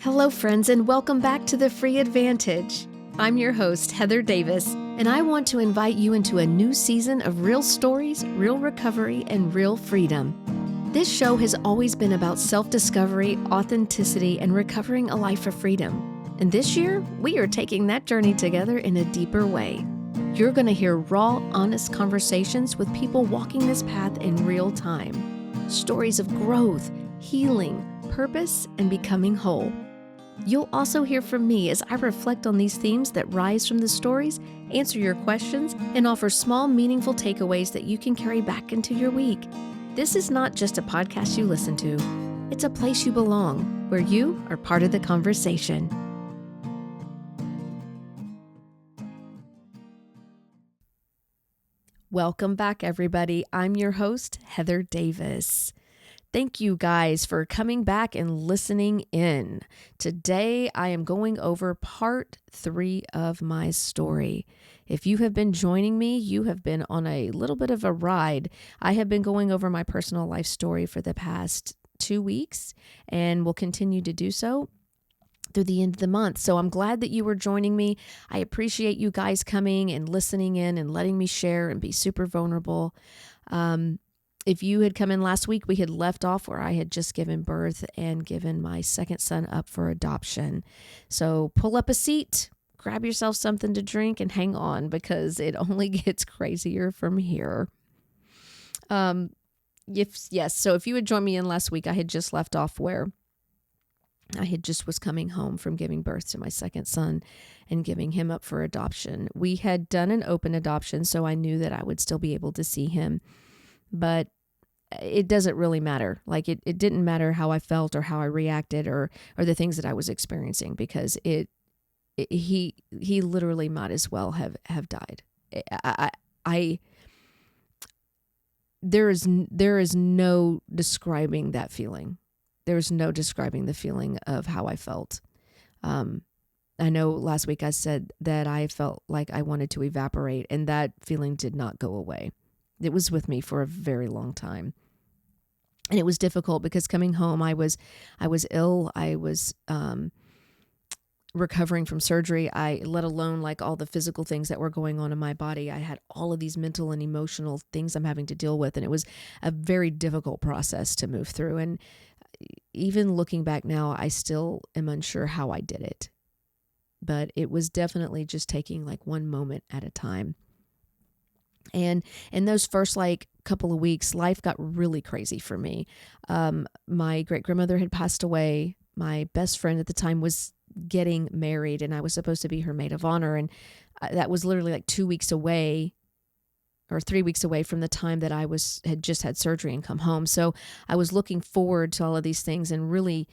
Hello, friends, and welcome back to The Free Advantage. I'm your host, Heather Davis, and I want to invite you into a new season of real stories, real recovery, and real freedom. This show has always been about self-discovery, authenticity, and recovering a life of freedom. And this year, we are taking that journey together in a deeper way. You're going to hear raw, honest conversations with people walking this path in real time. Stories of growth, healing, purpose, and becoming whole. You'll also hear from me as I reflect on these themes that rise from the stories, answer your questions, and offer small, meaningful takeaways that you can carry back into your week. This is not just a podcast you listen to. It's a place you belong, where you are part of the conversation. Welcome back, everybody. I'm your host, Heather Davis. Thank you guys for coming back and listening in. Today, I am going over part 3 of my story. If you have been joining me, you have been on a little bit of a ride. I have been going over my personal life story for the past 2 weeks and will continue to do so through the end of the month. So I'm glad that you were joining me. I appreciate you guys coming and listening in and letting me share and be super vulnerable. If you had come in last week, we had left off where I had just given birth and given my second son up for adoption. So pull up a seat, grab yourself something to drink, and hang on because it only gets crazier from here. So if you had joined me in last week, I had just left off where I had just was coming home from giving birth to my second son and giving him up for adoption. We had done an open adoption, so I knew that I would still be able to see him. But it doesn't really matter. Like it didn't matter how I felt or how I reacted or the things that I was experiencing because he literally might as well have died. There is no describing that feeling. There's no describing the feeling of how I felt. I know last week I said that I felt like I wanted to evaporate, and that feeling did not go away. It was with me for a very long time. And it was difficult because coming home, I was ill. I was recovering from surgery. Let alone like all the physical things that were going on in my body. I had all of these mental and emotional things I'm having to deal with. And it was a very difficult process to move through. And even looking back now, I still am unsure how I did it. But it was definitely just taking like one moment at a time. And in those first couple of weeks, life got really crazy for me. My great-grandmother had passed away. My best friend at the time was getting married, and I was supposed to be her maid of honor. And that was literally like 2 weeks away or 3 weeks away from the time that I had just had surgery and come home. So I was looking forward to all of these things and really,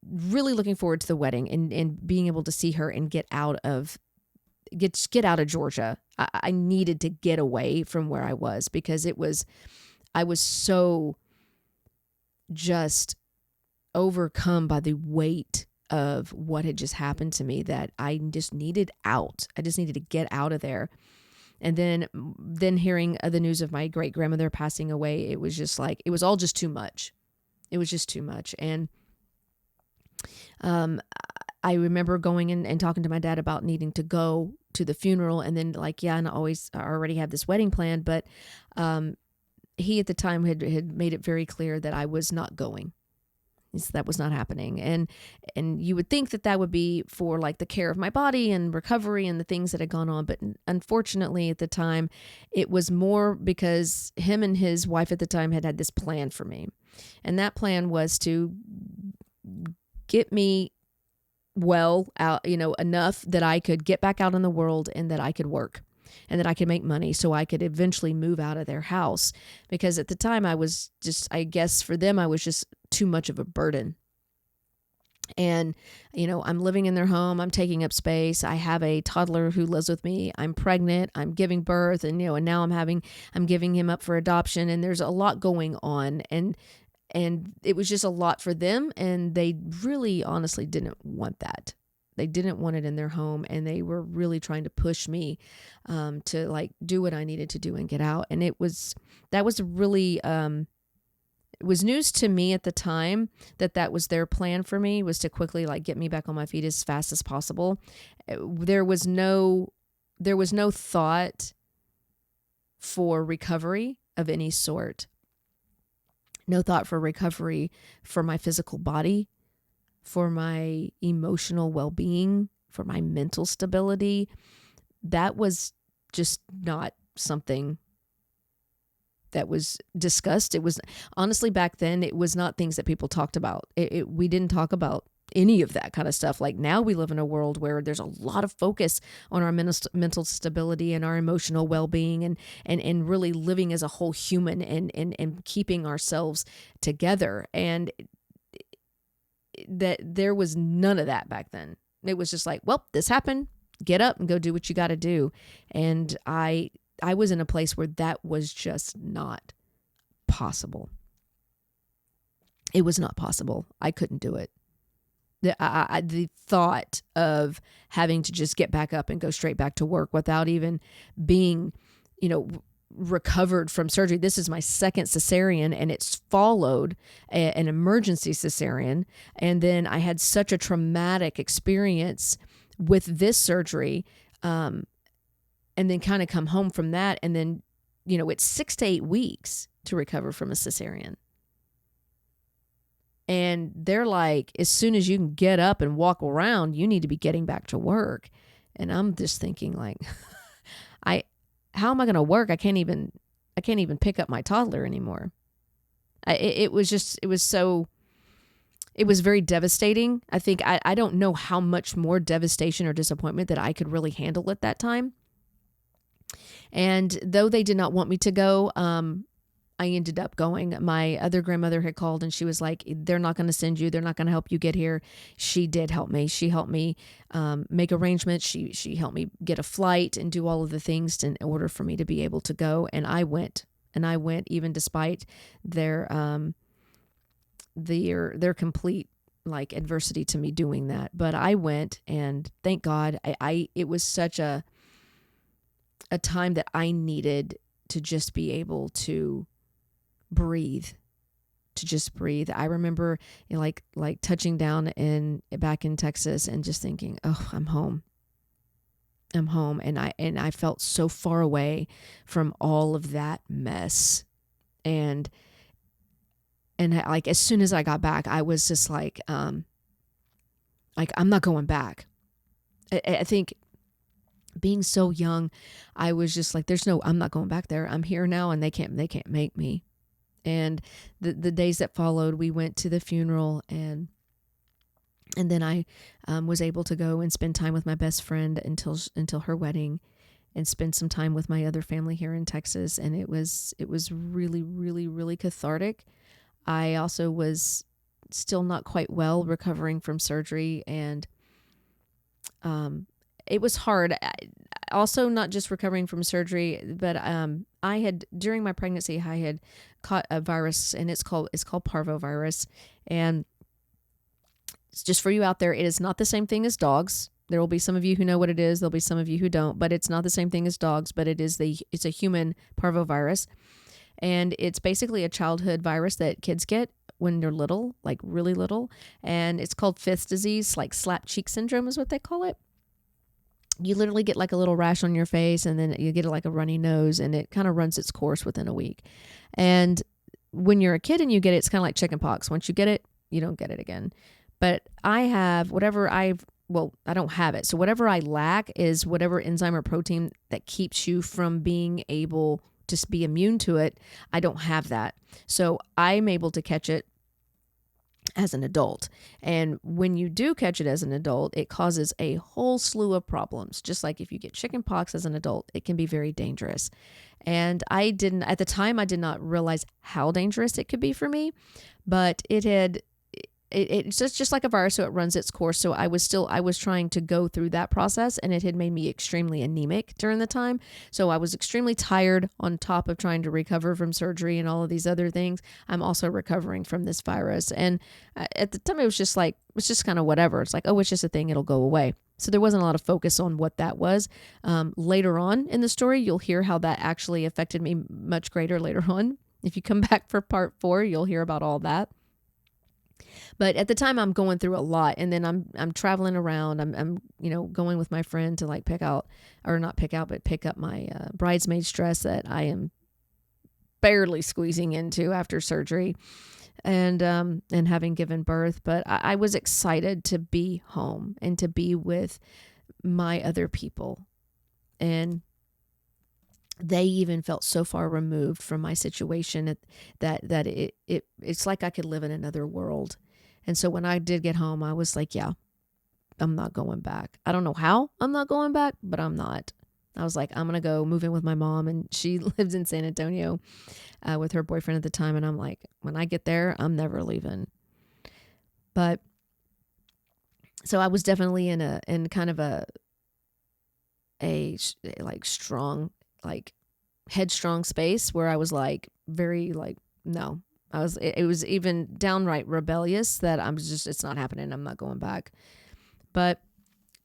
really looking forward to the wedding and being able to see her and get out of Georgia. I needed to get away from where I was because I was so just overcome by the weight of what had just happened to me that I just needed out. I just needed to get out of there. And then hearing the news of my great grandmother passing away, it was just like, it was all just too much. It was just too much. And, I remember going in and talking to my dad about needing to go to the funeral and then and I already had this wedding planned, but he at the time had made it very clear that I was not going. That was not happening. And you would think that would be for like the care of my body and recovery and the things that had gone on. But unfortunately at the time, it was more because him and his wife at the time had this plan for me. And that plan was to get me well out, enough that I could get back out in the world and that I could work and that I could make money so I could eventually move out of their house. Because at the time I was just, I guess for them, I was just too much of a burden. And, I'm living in their home. I'm taking up space. I have a toddler who lives with me. I'm pregnant. I'm giving birth and, and now I'm giving him up for adoption and there's a lot going on. And it was just a lot for them. And they really honestly didn't want that. They didn't want it in their home. And they were really trying to push me to do what I needed to do and get out. And that was really it was news to me at the time that was their plan for me, was to quickly like get me back on my feet as fast as possible. There was no thought for recovery of any sort. No thought for recovery for my physical body, for my emotional well-being, for my mental stability. That was just not something that was discussed. It was honestly, back then, it was not things that people talked about. We didn't talk about any of that kind of stuff. Like now we live in a world where there's a lot of focus on our mental stability and our emotional well-being and really living as a whole human and keeping ourselves together. And that there was none of that back then. It was just like, well, this happened, get up and go do what you got to do. And I was in a place where that was just not possible. It was not possible. I couldn't do it. The thought of having to just get back up and go straight back to work without even being, recovered from surgery. This is my second cesarean, and it's followed an emergency cesarean. And then I had such a traumatic experience with this surgery, and then kind of come home from that. And then, it's 6 to 8 weeks to recover from a cesarean. And they're like, as soon as you can get up and walk around, you need to be getting back to work. And I'm just thinking like, how am I going to work? I can't even pick up my toddler anymore. It was very devastating. I think I don't know how much more devastation or disappointment that I could really handle at that time. And though they did not want me to go, I ended up going. My other grandmother had called and she was like, they're not going to send you. They're not going to help you get here. She did help me. She helped me make arrangements. She helped me get a flight and do all of the things in order for me to be able to go. And I went even despite their complete like adversity to me doing that. But I went, and thank God it was such a time that I needed to just be able to breathe. I remember, like touching down back in Texas and just thinking, oh, I'm home. And I felt so far away from all of that mess. And like, as soon as I got back, I was just like I'm not going back. I think being so young, I was just like, I'm not going back there. I'm here now, and they can't make me. And the days that followed, we went to the funeral, and then I was able to go and spend time with my best friend until her wedding, and spend some time with my other family here in Texas. And it was really, really, really cathartic. I also was still not quite well, recovering from surgery, and it was hard. Also, not just recovering from surgery, but I had, during my pregnancy, I had caught a virus, and it's called parvovirus. And it's just for you out there, it is not the same thing as dogs. There will be some of you who know what it is. There'll be some of you who don't, but it's not the same thing as dogs, but it's a human parvovirus. And it's basically a childhood virus that kids get when they're little, like really little. And it's called Fifth disease, like slap cheek syndrome is what they call it. You literally get like a little rash on your face, and then you get like a runny nose, and it kind of runs its course within a week. And when you're a kid and you get it, it's kind of like chicken pox. Once you get it, you don't get it again. But I don't have it. So whatever I lack is whatever enzyme or protein that keeps you from being able to be immune to it. I don't have that. So I'm able to catch it as an adult. And when you do catch it as an adult, it causes a whole slew of problems. Just like if you get chicken pox as an adult, it can be very dangerous. And at the time, I did not realize how dangerous it could be for me, but it's just like a virus, so it runs its course. So I was trying to go through that process, and it had made me extremely anemic during the time. So I was extremely tired on top of trying to recover from surgery and all of these other things. I'm also recovering from this virus. And at the time, it was just kind of whatever. It's like, oh, it's just a thing. It'll go away. So there wasn't a lot of focus on what that was. Later on in the story, you'll hear how that actually affected me much greater later on. If you come back for part 4, you'll hear about all that. But at the time I'm going through a lot, and then I'm traveling around. I'm going with my friend to like pick up my bridesmaid's dress that I am barely squeezing into after surgery and having given birth. But I was excited to be home and to be with my other people. And they even felt so far removed from my situation that it's like I could live in another world. And so when I did get home, I was like, yeah, I'm not going back. I don't know how I'm not going back, but I'm not. I was like, I'm going to go move in with my mom. And she lives in San Antonio with her boyfriend at the time. And I'm like, when I get there, I'm never leaving. But so I was definitely in kind of a like strong, like headstrong space where I was like very like, no, it was even downright rebellious that it's not happening. I'm not going back. But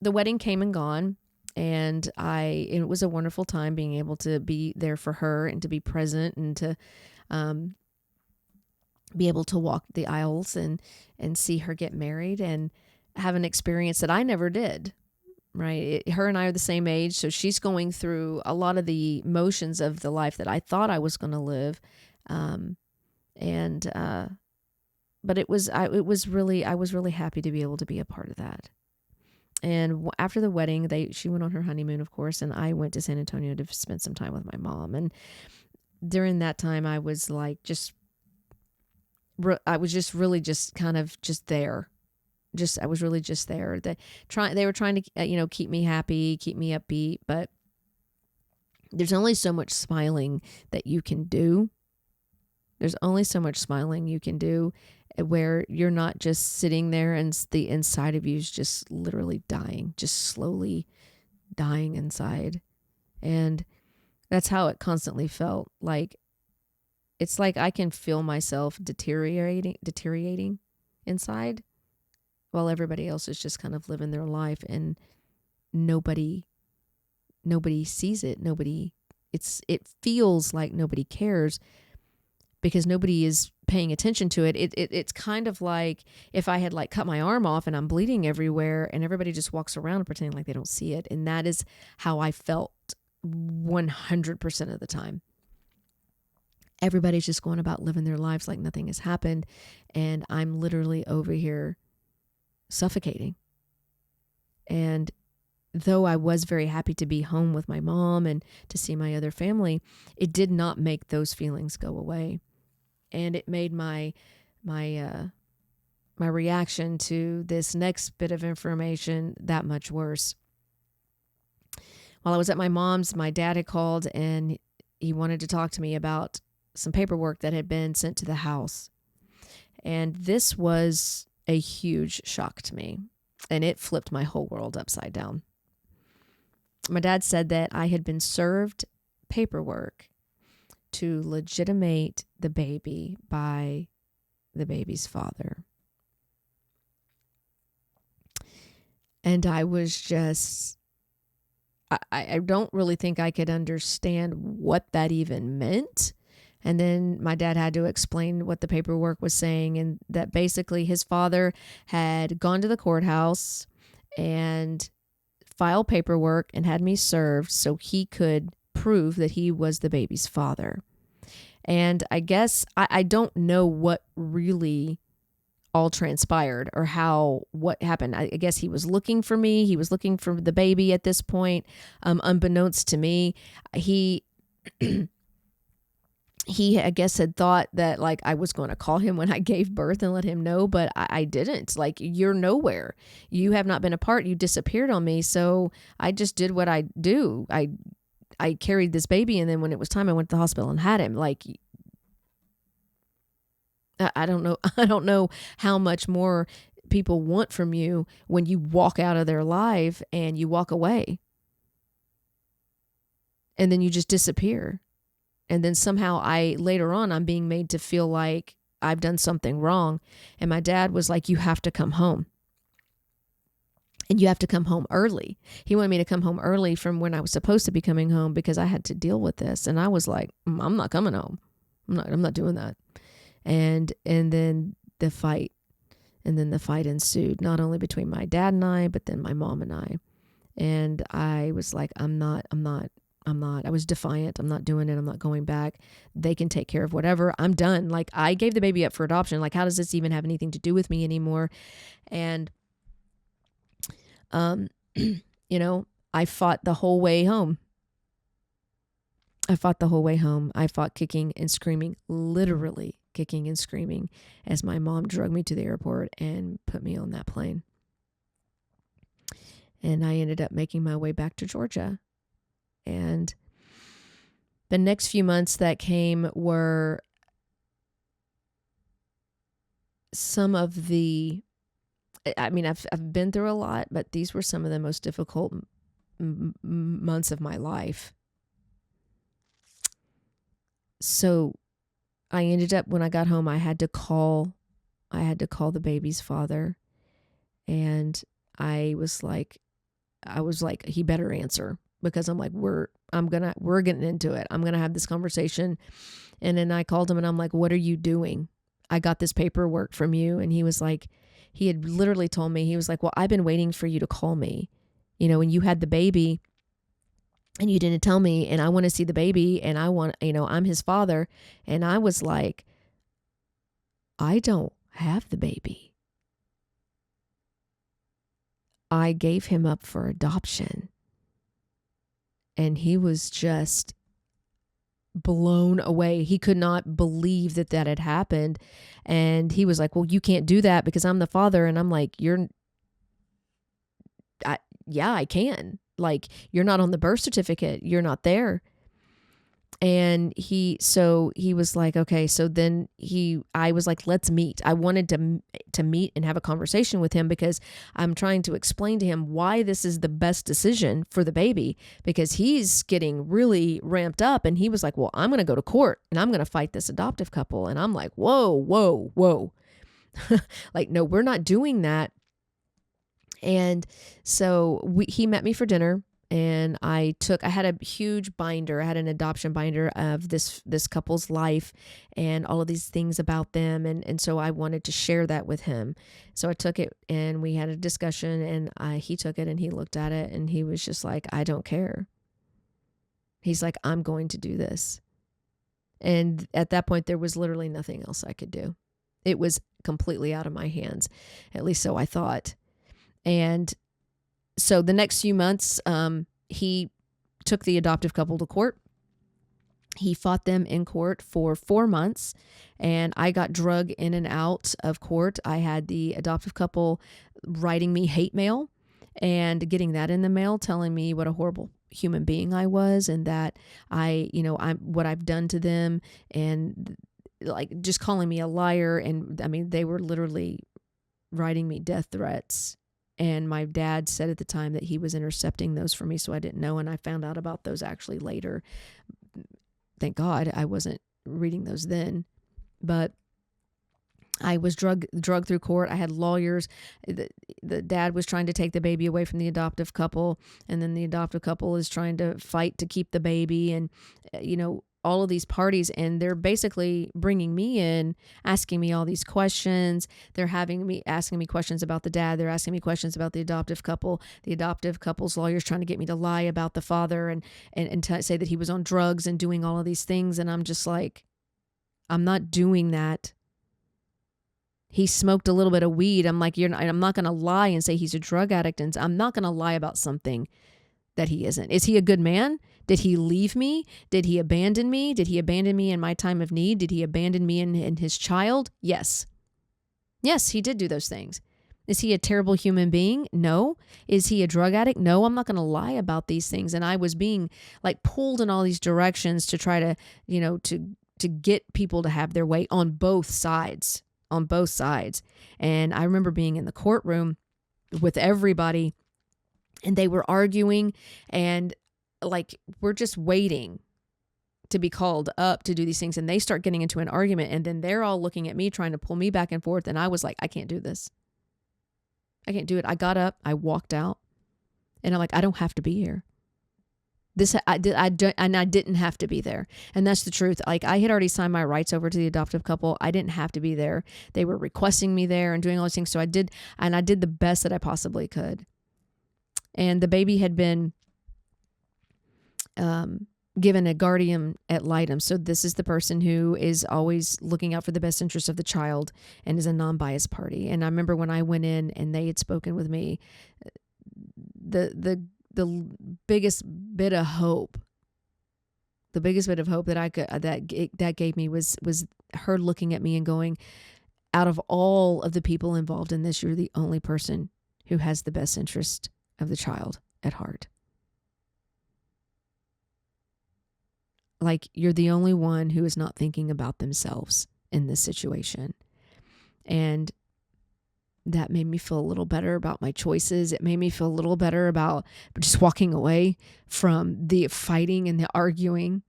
the wedding came and gone, and it was a wonderful time being able to be there for her and to be present and to be able to walk the aisles and see her get married and have an experience that I never did. Right. Her and I are the same age. So she's going through a lot of the motions of the life that I thought I was going to live. But I was really happy to be able to be a part of that. And after the wedding, she went on her honeymoon, of course, and I went to San Antonio to spend some time with my mom. And during that time, I was like, I was just really just kind of just there. I was really just there. They were trying to, keep me happy, keep me upbeat, but there's only so much smiling that you can do. There's only so much smiling you can do where you're not just sitting there and the inside of you is just literally dying, just slowly dying inside. And that's how it constantly felt. Like, it's like I can feel myself deteriorating inside, while everybody else is just kind of living their life, and nobody sees it. It feels like nobody cares because nobody is paying attention to it. It's kind of like if I had like cut my arm off and I'm bleeding everywhere and everybody just walks around pretending like they don't see it. And that is how I felt 100% of the time. Everybody's just going about living their lives like nothing has happened. And I'm literally over here suffocating. And though I was very happy to be home with my mom and to see my other family, it did not make those feelings go away. And it made my reaction to this next bit of information that much worse. While I was at my mom's, my dad had called and he wanted to talk to me about some paperwork that had been sent to the house. And this was a huge shock to me, and it flipped my whole world upside down. My dad said that I had been served paperwork to legitimate the baby by the baby's father. And I was just, I don't really think I could understand what that even meant. And then my dad had to explain what the paperwork was saying, and that basically his father had gone to the courthouse and filed paperwork and had me served so he could prove that he was the baby's father. And I guess I don't know what really all transpired or what happened. I guess he was looking for me. He was looking for the baby at this point. Unbeknownst to me, he I guess had thought that like I was going to call him when I gave birth and let him know, but I didn't. Like, you're nowhere. You have not been a part. You disappeared on me. So I just did what I do. I carried this baby, and then when it was time, I went to the hospital and had him. Like, I don't know. I don't know how much more people want from you when you walk out of their life and you walk away. And then you just disappear. And then somehow later on, I'm being made to feel like I've done something wrong. And my dad was like, you have to come home. And you have to come home early. He wanted me to come home early from when I was supposed to be coming home because I had to deal with this. And I was like, I'm not coming home. I'm not doing that. And then the fight ensued, not only between my dad and I, but then my mom and I. And I was like, I'm not. I was defiant. I'm not doing it. I'm not going back. They can take care of whatever. I'm done. Like, I gave the baby up for adoption. Like, how does this even have anything to do with me anymore? And, I fought the whole way home. I fought kicking and screaming, literally kicking and screaming, as my mom drug me to the airport and put me on that plane. And I ended up making my way back to Georgia. And the next few months that came were some of the, I've been through a lot, but these were some of the most difficult months of my life. So I ended up, when I got home, I had to call the baby's father, and I was like, he better answer, because I'm like, we're getting into it. I'm going to have this conversation. And then I called him and I'm like, what are you doing? I got this paperwork from you. And he was like, he had literally told me, he was like, well, I've been waiting for you to call me, when you had the baby and you didn't tell me, and I want to see the baby, and I want, I'm his father. And I was like, I don't have the baby. I gave him up for adoption. And he was just blown away. He could not believe that had happened. And he was like, well, you can't do that because I'm the father. And I'm like, I can. Like, you're not on the birth certificate. You're not there. And he was like, okay. So then I was like, let's meet. I wanted to meet and have a conversation with him, because I'm trying to explain to him why this is the best decision for the baby, because he's getting really ramped up. And he was like, well, I'm going to go to court and I'm going to fight this adoptive couple. And I'm like, whoa. Like, no, we're not doing that. And so he met me for dinner, and I had a huge binder. I had an adoption binder of this couple's life and all of these things about them. And so I wanted to share that with him. So I took it and we had a discussion, and he took it and he looked at it and he was just like, I don't care. He's like, I'm going to do this. And at that point, there was literally nothing else I could do. It was completely out of my hands. At least so I thought. And so the next few months, he took the adoptive couple to court. He fought them in court for 4 months, and I got drug in and out of court. I had the adoptive couple writing me hate mail and getting that in the mail, telling me what a horrible human being I was, and that I'm what I've done to them, and like just calling me a liar. And I mean, they were literally writing me death threats. And my dad said at the time that he was intercepting those for me, so I didn't know. And I found out about those actually later. Thank God I wasn't reading those then. But I was drug through court. I had lawyers. The dad was trying to take the baby away from the adoptive couple, and then the adoptive couple is trying to fight to keep the baby, and all of these parties, and they're basically bringing me in, asking me all these questions. They're asking me questions about the dad. They're asking me questions about the adoptive couple. The adoptive couple's lawyers trying to get me to lie about the father and say that he was on drugs and doing all of these things. And I'm just like, I'm not doing that. He smoked a little bit of weed. I'm like, I'm not going to lie and say he's a drug addict. And I'm not going to lie about something that he isn't. Is he a good man? Did he leave me? Did he abandon me? Did he abandon me in my time of need? Did he abandon me in his child? Yes. Yes, he did do those things. Is he a terrible human being? No. Is he a drug addict? No. I'm not going to lie about these things. And I was being like pulled in all these directions to try to, to get people to have their way on both sides. And I remember being in the courtroom with everybody, and they were arguing, and like, we're just waiting to be called up to do these things. And they start getting into an argument, and then they're all looking at me, trying to pull me back and forth. And I was like, I can't do this. I can't do it. I got up, I walked out, and I'm like, I don't have to be here. This I didn't have to be there, and that's the truth. Like, I had already signed my rights over to the adoptive couple. I didn't have to be there. They were requesting me there and doing all these things, so I did, and I did the best that I possibly could. And the baby had been given a guardian ad litem. So this is the person who is always looking out for the best interest of the child and is a non-biased party. And I remember when I went in and they had spoken with me, the biggest bit of hope, that I could that gave me was her looking at me and going, out of all of the people involved in this, you're the only person who has the best interest of the child at heart. Like, you're the only one who is not thinking about themselves in this situation. And that made me feel a little better about my choices. It made me feel a little better about just walking away from the fighting and the arguing.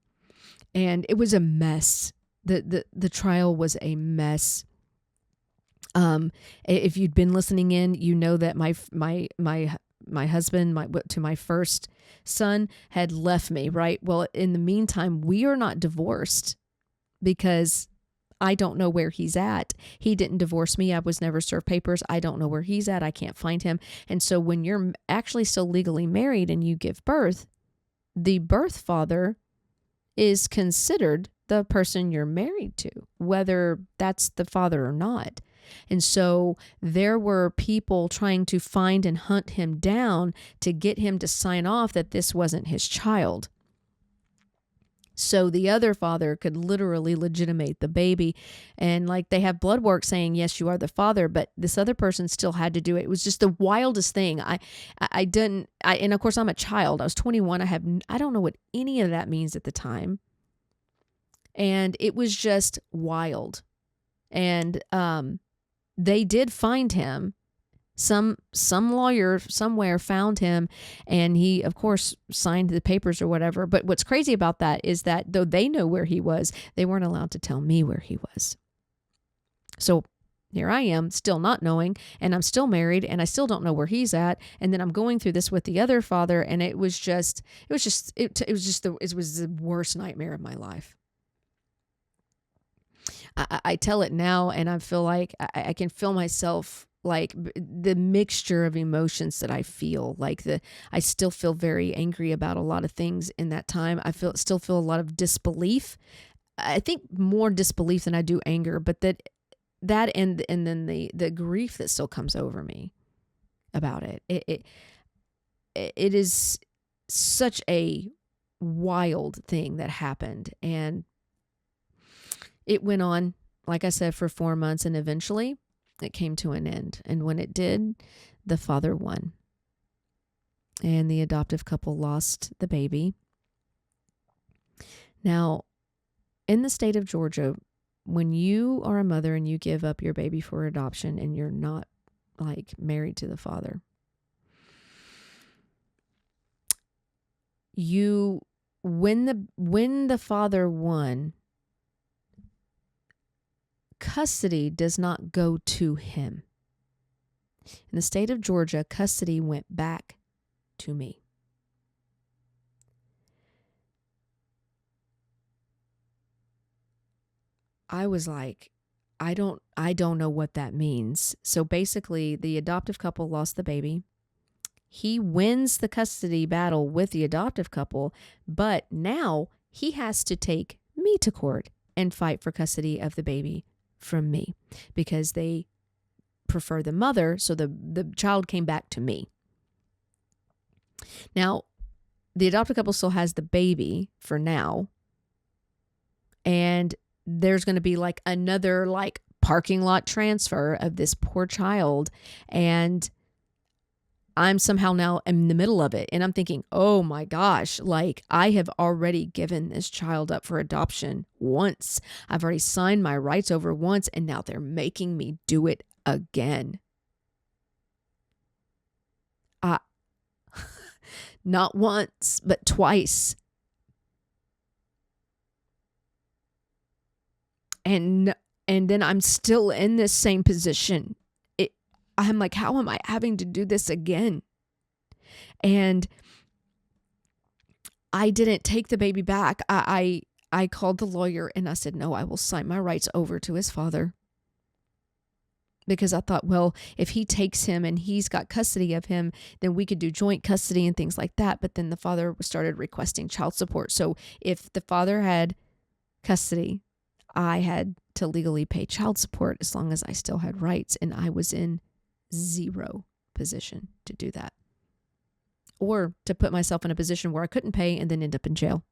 And it was a mess. The trial was a mess. If you'd been listening in, you know that my husband, to my first son, had left me, right? Well, in the meantime, we are not divorced because I don't know where he's at. He didn't divorce me. I was never served papers. I don't know where he's at. I can't find him. And so when you're actually still legally married and you give birth, the birth father is considered the person you're married to, whether that's the father or not. And so there were people trying to find and hunt him down to get him to sign off that this wasn't his child. So the other father could literally legitimate the baby. And like, they have blood work saying, yes, you are the father, but this other person still had to do it. It was just the wildest thing. And of course I'm a child. I was 21. I don't know what any of that means at the time. And it was just wild. And, they did find him. Some lawyer somewhere found him, and he, of course, signed the papers or whatever. But what's crazy about that is that though they know where he was, they weren't allowed to tell me where he was. So here I am, still not knowing, and I'm still married, and I still don't know where he's at. And then I'm going through this with the other father, and it was the worst nightmare of my life. I tell it now, and I feel like I can feel myself, like the mixture of emotions that I feel. I still feel very angry about a lot of things in that time. Still feel a lot of disbelief. I think more disbelief than I do anger, but that and then the grief that still comes over me about it. It is such a wild thing that happened, and it went on, like I said, for 4 months, and eventually it came to an end. And when it did, the father won. And the adoptive couple lost the baby. Now, in the state of Georgia, when you are a mother and you give up your baby for adoption and you're not like married to the father, when the father won, custody does not go to him. In the state of Georgia, custody went back to me. I was like, I don't know what that means. So basically, the adoptive couple lost the baby. He wins the custody battle with the adoptive couple, but now he has to take me to court and fight for custody of the baby from me because they prefer the mother, so the child came back to me. Now, the adopted couple still has the baby for now, and there's going to be like another like parking lot transfer of this poor child, and I'm somehow now in the middle of it, and I'm thinking, oh my gosh, like I have already given this child up for adoption once. I've already signed my rights over once, and now they're making me do it again. Not once, but twice. And then I'm still in this same position. I'm like, how am I having to do this again? And I didn't take the baby back. I called the lawyer and I said, no, I will sign my rights over to his father. Because I thought, well, if he takes him and he's got custody of him, then we could do joint custody and things like that. But then the father started requesting child support. So if the father had custody, I had to legally pay child support as long as I still had rights. And I was in zero position to do that, or to put myself in a position where I couldn't pay and then end up in jail.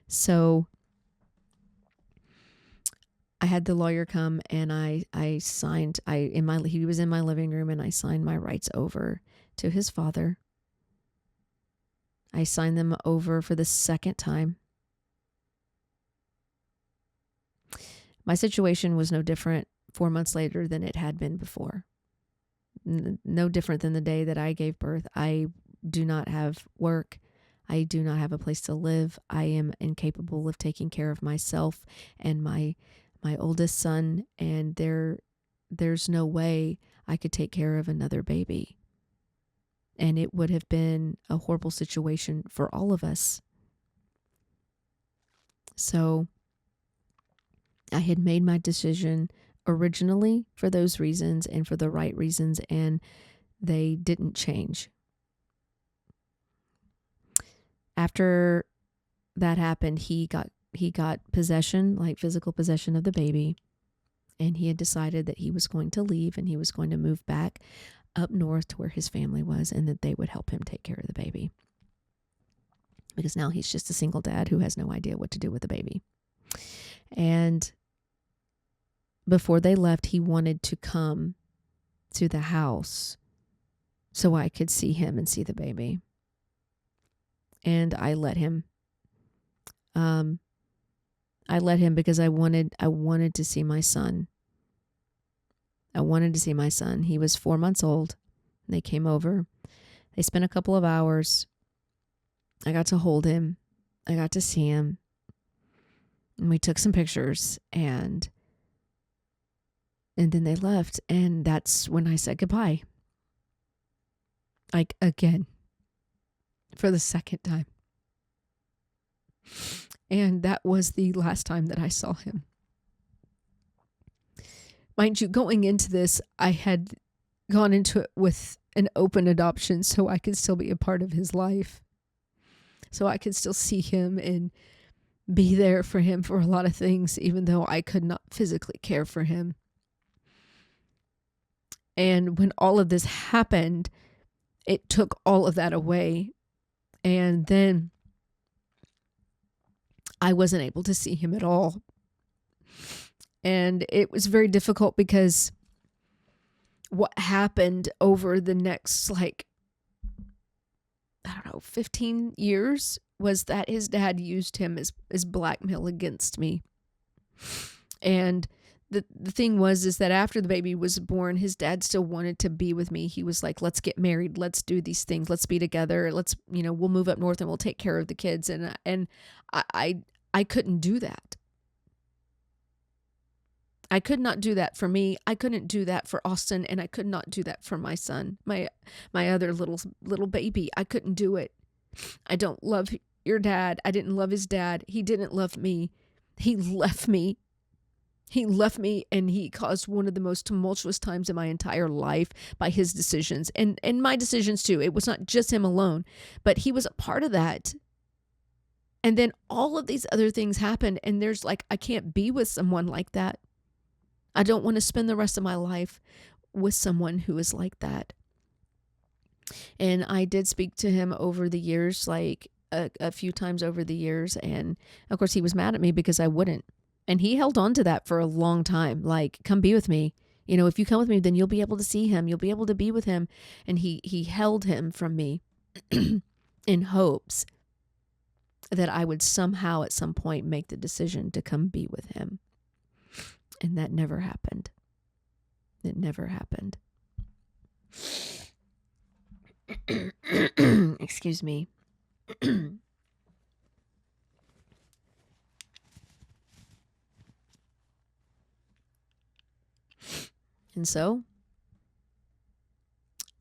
So I had the lawyer come and I signed, he was in my living room and I signed my rights over to his father. I signed them over for the second time. My situation was no different 4 months later than it had been before. No different than the day that I gave birth. I do not have work. I do not have a place to live. I am incapable of taking care of myself and my oldest son, and there's no way I could take care of another baby. And it would have been a horrible situation for all of us. So I had made my decision originally for those reasons and for the right reasons, and they didn't change. After that happened, he got possession, like physical possession of the baby, and he had decided that he was going to leave and he was going to move back up north to where his family was, and that they would help him take care of the baby. Because now he's just a single dad who has no idea what to do with the baby. And before they left, he wanted to come to the house so I could see him and see the baby. And I let him. I let him because I wanted to see my son. I wanted to see my son. He was 4 months old. They came over. They spent a couple of hours. I got to hold him. I got to see him. And we took some pictures, and then they left. And that's when I said goodbye. Like, again, for the second time. And that was the last time that I saw him. Mind you, going into this, I had gone into it with an open adoption so I could still be a part of his life. So I could still see him and be there for him for a lot of things, even though I could not physically care for him. And when all of this happened, it took all of that away. And then I wasn't able to see him at all. And it was very difficult because what happened over the next, 15 years was that his dad used him as blackmail against me. And the thing is that after the baby was born, his dad still wanted to be with me. He was like, let's get married. Let's do these things. Let's be together. We'll move up north and we'll take care of the kids. And I couldn't do that. I could not do that for me. I couldn't do that for Austin, and I could not do that for my son, my other little baby. I couldn't do it. I don't love your dad. I didn't love his dad. He didn't love me. He left me. He left me, and he caused one of the most tumultuous times in my entire life by his decisions and my decisions too. It was not just him alone, but he was a part of that. And then all of these other things happened, and I can't be with someone like that. I don't want to spend the rest of my life with someone who is like that. And I did speak to him over the years, a few times over the years. And of course he was mad at me because I wouldn't. And he held on to that for a long time. Like, come be with me. If you come with me, then you'll be able to see him. You'll be able to be with him. And he held him from me in hopes that I would somehow at some point make the decision to come be with him. And that never happened. It never happened. Excuse me. And so,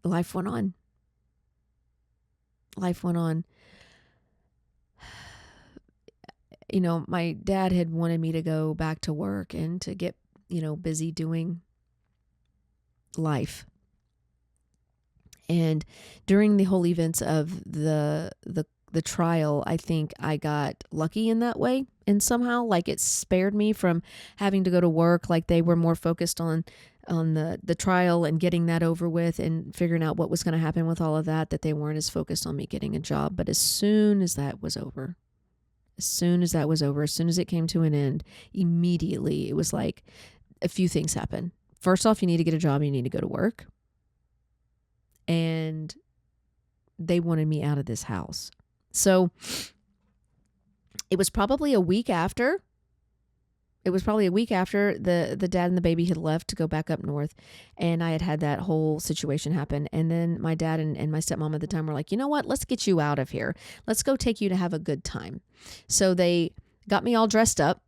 life went on. Life went on. my dad had wanted me to go back to work and to get, busy doing life. And during the whole events of the trial, I think I got lucky in that way. And somehow, like, it spared me from having to go to work. Like, they were more focused on the trial and getting that over with and figuring out what was going to happen with all of that, that they weren't as focused on me getting a job. But as soon as that was over, as soon as it came to an end, immediately it was like a few things happened. First off, you need to get a job, you need to go to work. And they wanted me out of this house. So it was probably a week after. The dad and the baby had left to go back up north, and I had that whole situation happen. And then my dad and my stepmom at the time were like, you know what? Let's get you out of here. Let's go take you to have a good time. So they got me all dressed up.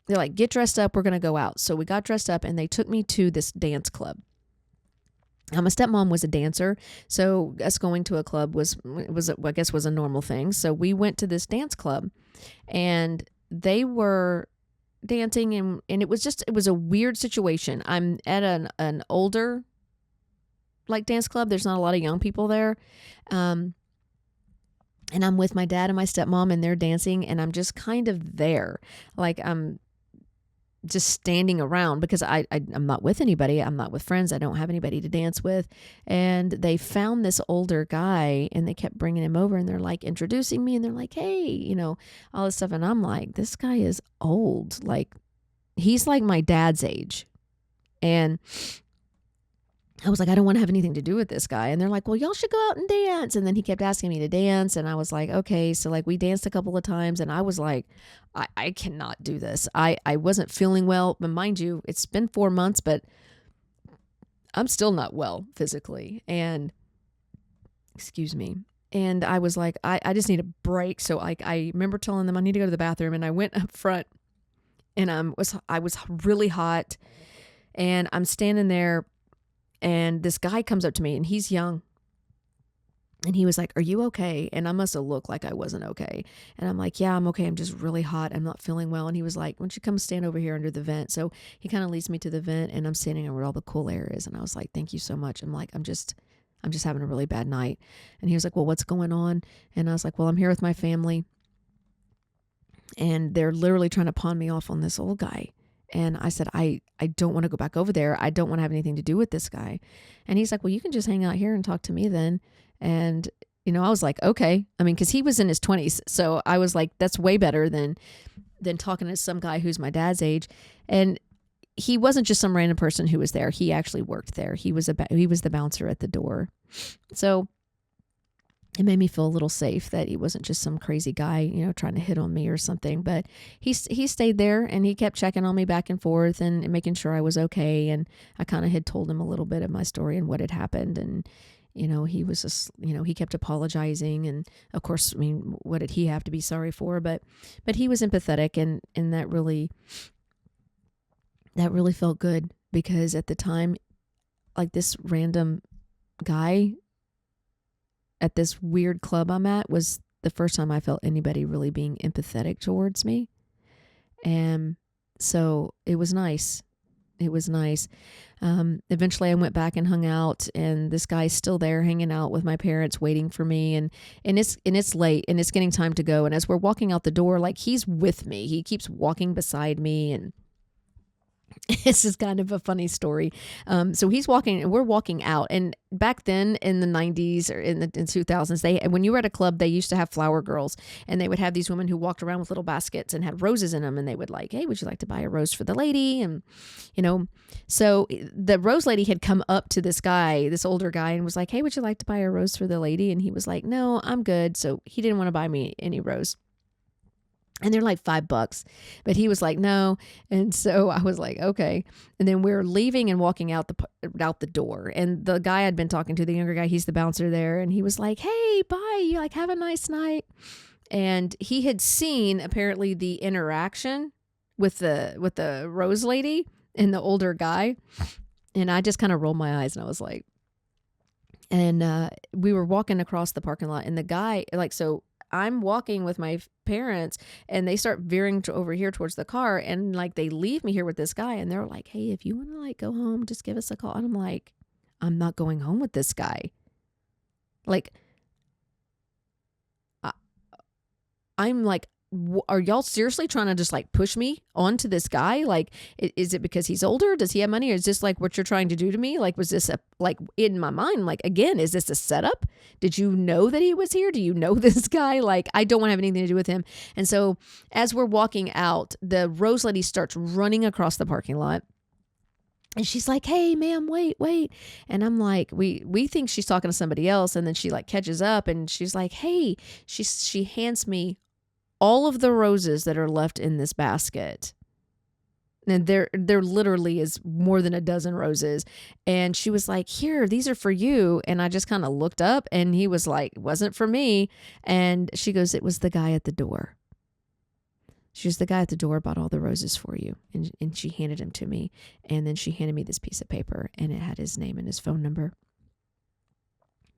They're like, get dressed up. We're going to go out. So we got dressed up, and they took me to this dance club. Now, my stepmom was a dancer, so us going to a club was a normal thing. So we went to this dance club, and they were dancing, and it was a weird situation. I'm at an older, like, dance club. There's not a lot of young people there, and I'm with my dad and my stepmom, and they're dancing, and I'm just kind of there, like, I'm just standing around because I'm not with anybody. I'm not with friends. I don't have anybody to dance with. And they found this older guy, and they kept bringing him over, and they're like introducing me, and they're like, hey, all this stuff. And I'm like, this guy is old. Like, he's like my dad's age. And I was like, I don't want to have anything to do with this guy. And they're like, well, y'all should go out and dance. And then he kept asking me to dance. And I was like, okay. So, like, we danced a couple of times, and I was like, I cannot do this. I wasn't feeling well. But mind you, it's been 4 months, but I'm still not well physically. And excuse me. And I was like, I just need a break. So I remember telling them I need to go to the bathroom, and I went up front, and I was really hot, and I'm standing there. And this guy comes up to me, and he's young. And he was like, are you okay? And I must have looked like I wasn't okay. And I'm like, yeah, I'm okay. I'm just really hot. I'm not feeling well. And he was like, why don't you come stand over here under the vent? So he kind of leads me to the vent, and I'm standing where all the cool air is. And I was like, thank you so much. I'm like, I'm just having a really bad night. And he was like, well, what's going on? And I was like, well, I'm here with my family, and they're literally trying to pawn me off on this old guy. And I said, I don't want to go back over there. I don't want to have anything to do with this guy. And he's like, well, you can just hang out here and talk to me then. And, I was like, okay. I mean, because he was in his 20s. So I was like, that's way better than talking to some guy who's my dad's age. And he wasn't just some random person who was there. He actually worked there. He was the bouncer at the door. So it made me feel a little safe that he wasn't just some crazy guy, trying to hit on me or something. But he stayed there, and he kept checking on me back and forth and making sure I was okay. And I kind of had told him a little bit of my story and what had happened. And, he was just, he kept apologizing. And of course, I mean, what did he have to be sorry for? But he was empathetic, and that really felt good, because at the time, like, this random guy at this weird club I'm at was the first time I felt anybody really being empathetic towards me. And so it was nice. Eventually I went back and hung out, and this guy's still there hanging out with my parents, waiting for me. And it's late, and it's getting time to go. And as we're walking out the door, like, he's with me. He keeps walking beside me, and this is kind of a funny story. So he's walking, and we're walking out. And back then in the 90s or in the 2000s, when you were at a club, they used to have flower girls, and they would have these women who walked around with little baskets and had roses in them. And they would like, hey, would you like to buy a rose for the lady? And, so the rose lady had come up to this guy, this older guy, and was like, hey, would you like to buy a rose for the lady? And he was like, no, I'm good. So he didn't want to buy me any rose. And they're like $5, but he was like, no. And so I was like, okay. And then we're leaving and walking out the door. And the guy I'd been talking to, the younger guy, he's the bouncer there. And he was like, hey, bye. You like, have a nice night. And he had seen apparently the interaction with the rose lady and the older guy. And I just kind of rolled my eyes, and I was like, and we were walking across the parking lot, and the guy, like, so I'm walking with my parents and they start veering to over here towards the car, and like they leave me here with this guy, and they're like, hey, if you want to like go home, just give us a call. And I'm like, I'm not going home with this guy. Like, I, I'm like, are y'all seriously trying to just like push me onto this guy? Like, is it because he's older? Does he have money? Or is this like what you're trying to do to me? Like, was this like in my mind, like, again, is this a setup? Did you know that he was here? Do you know this guy? Like, I don't want to have anything to do with him. And so as we're walking out, the Rose lady starts running across the parking lot. And she's like, hey, ma'am, wait. And I'm like, we think she's talking to somebody else. And then she like catches up and she's like, hey, she hands me all of the roses that are left in this basket. And there literally is more than a dozen roses. And she was like, here, these are for you. And I just kind of looked up and he was like, it wasn't for me. And she goes, it was the guy at the door. She was the guy at the door bought all the roses for you. And she handed him to me. And then she handed me this piece of paper and it had his name and his phone number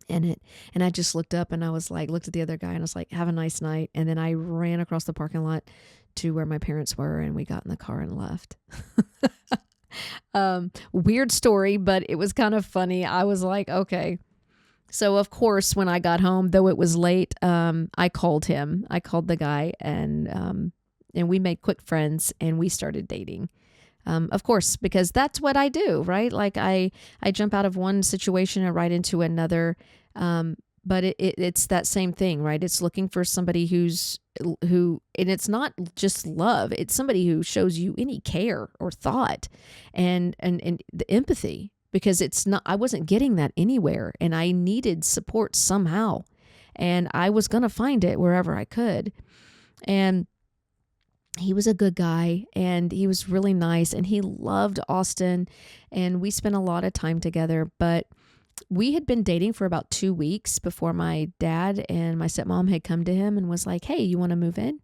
in it. And I just looked up and I was like, looked at the other guy and I was like, have a nice night. And then I ran across the parking lot to where my parents were and we got in the car and left. Weird story, but it was kind of funny. I was like, okay. So of course, when I got home, though it was late, I called him. I called the guy and we made quick friends and we started dating. Of course, because that's what I do, right? Like I jump out of one situation and right into another. But it's that same thing, right? It's looking for somebody and it's not just love. It's somebody who shows you any care or thought and the empathy, because I wasn't getting that anywhere and I needed support somehow. And I was going to find it wherever I could. And he was a good guy and he was really nice and he loved Austin and we spent a lot of time together, but we had been dating for about 2 weeks before my dad and my stepmom had come to him and was like, hey, you want to move in?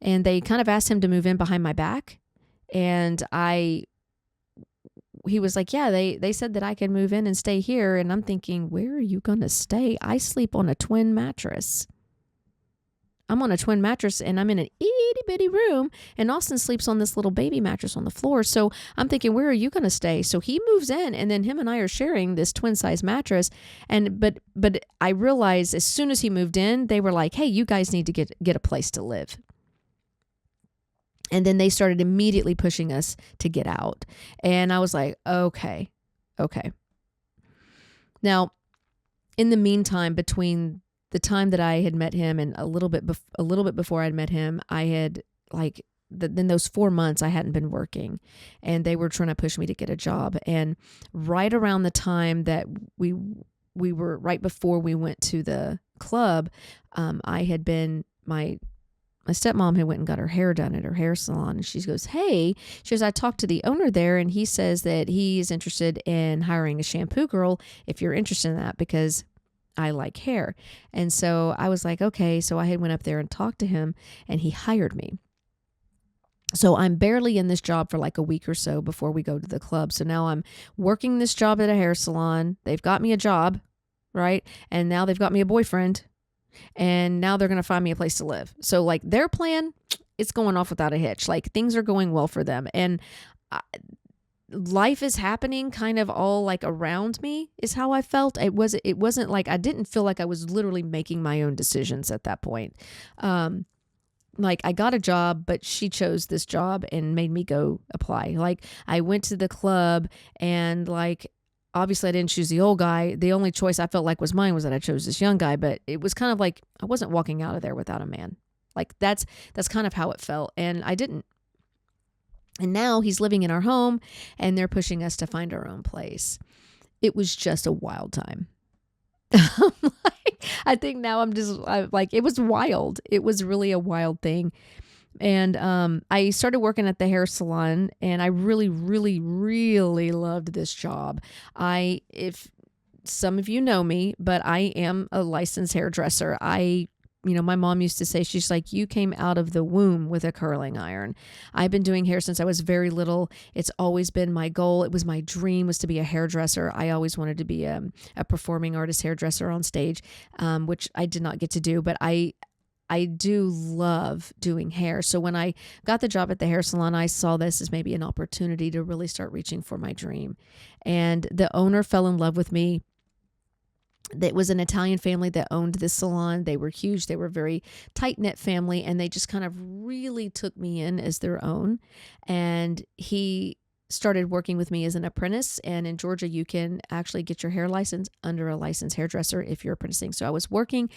And they kind of asked him to move in behind my back. And he was like, yeah, they said that I can move in and stay here. And I'm thinking, where are you going to stay? I sleep on a twin mattress. I'm on a twin mattress and I'm in an itty bitty room and Austin sleeps on this little baby mattress on the floor. So I'm thinking, where are you going to stay? So he moves in and then him and I are sharing this twin size mattress. But I realized as soon as he moved in, they were like, hey, you guys need to get a place to live. And then they started immediately pushing us to get out. And I was like, okay. Now, in the meantime, between the time that I had met him and a little bit before I'd met him, I had in those 4 months I hadn't been working and they were trying to push me to get a job. And right around the time that we were right before we went to the club, my stepmom had went and got her hair done at her hair salon. And she goes, hey, I talked to the owner there and he says that he's interested in hiring a shampoo girl if you're interested in that, because I like hair. And so I was like, okay. So I had went up there and talked to him and he hired me. So I'm barely in this job for like a week or so before we go to the club. So now I'm working this job at a hair salon. They've got me a job, right? And now they've got me a boyfriend and now they're going to find me a place to live. So like their plan, it's going off without a hitch. Like things are going well for them. And life is happening kind of all like around me is how I felt. It wasn't like, I didn't feel like I was literally making my own decisions at that point. Like I got a job, but she chose this job and made me go apply. Like I went to the club and like, obviously I didn't choose the old guy. The only choice I felt like was mine was that I chose this young guy, but it was kind of like, I wasn't walking out of there without a man. Like that's kind of how it felt. And I didn't. And now he's living in our home and they're pushing us to find our own place. It was just a wild time. I think now it was wild. It was really a wild thing. And I started working at the hair salon and I really, really, really loved this job. If some of you know me, but I am a licensed hairdresser. I my mom used to say, she's like, you came out of the womb with a curling iron. I've been doing hair since I was very little. It's always been my goal. It was my dream, was to be a hairdresser. I always wanted to be a performing artist hairdresser on stage, which I did not get to do, but I do love doing hair. So when I got the job at the hair salon, I saw this as maybe an opportunity to really start reaching for my dream. And the owner fell in love with me. It was an Italian family that owned this salon. They were huge. They were a very tight-knit family, and they just kind of really took me in as their own. And he started working with me as an apprentice. And in Georgia, you can actually get your hair license under a licensed hairdresser if you're apprenticing. So I was working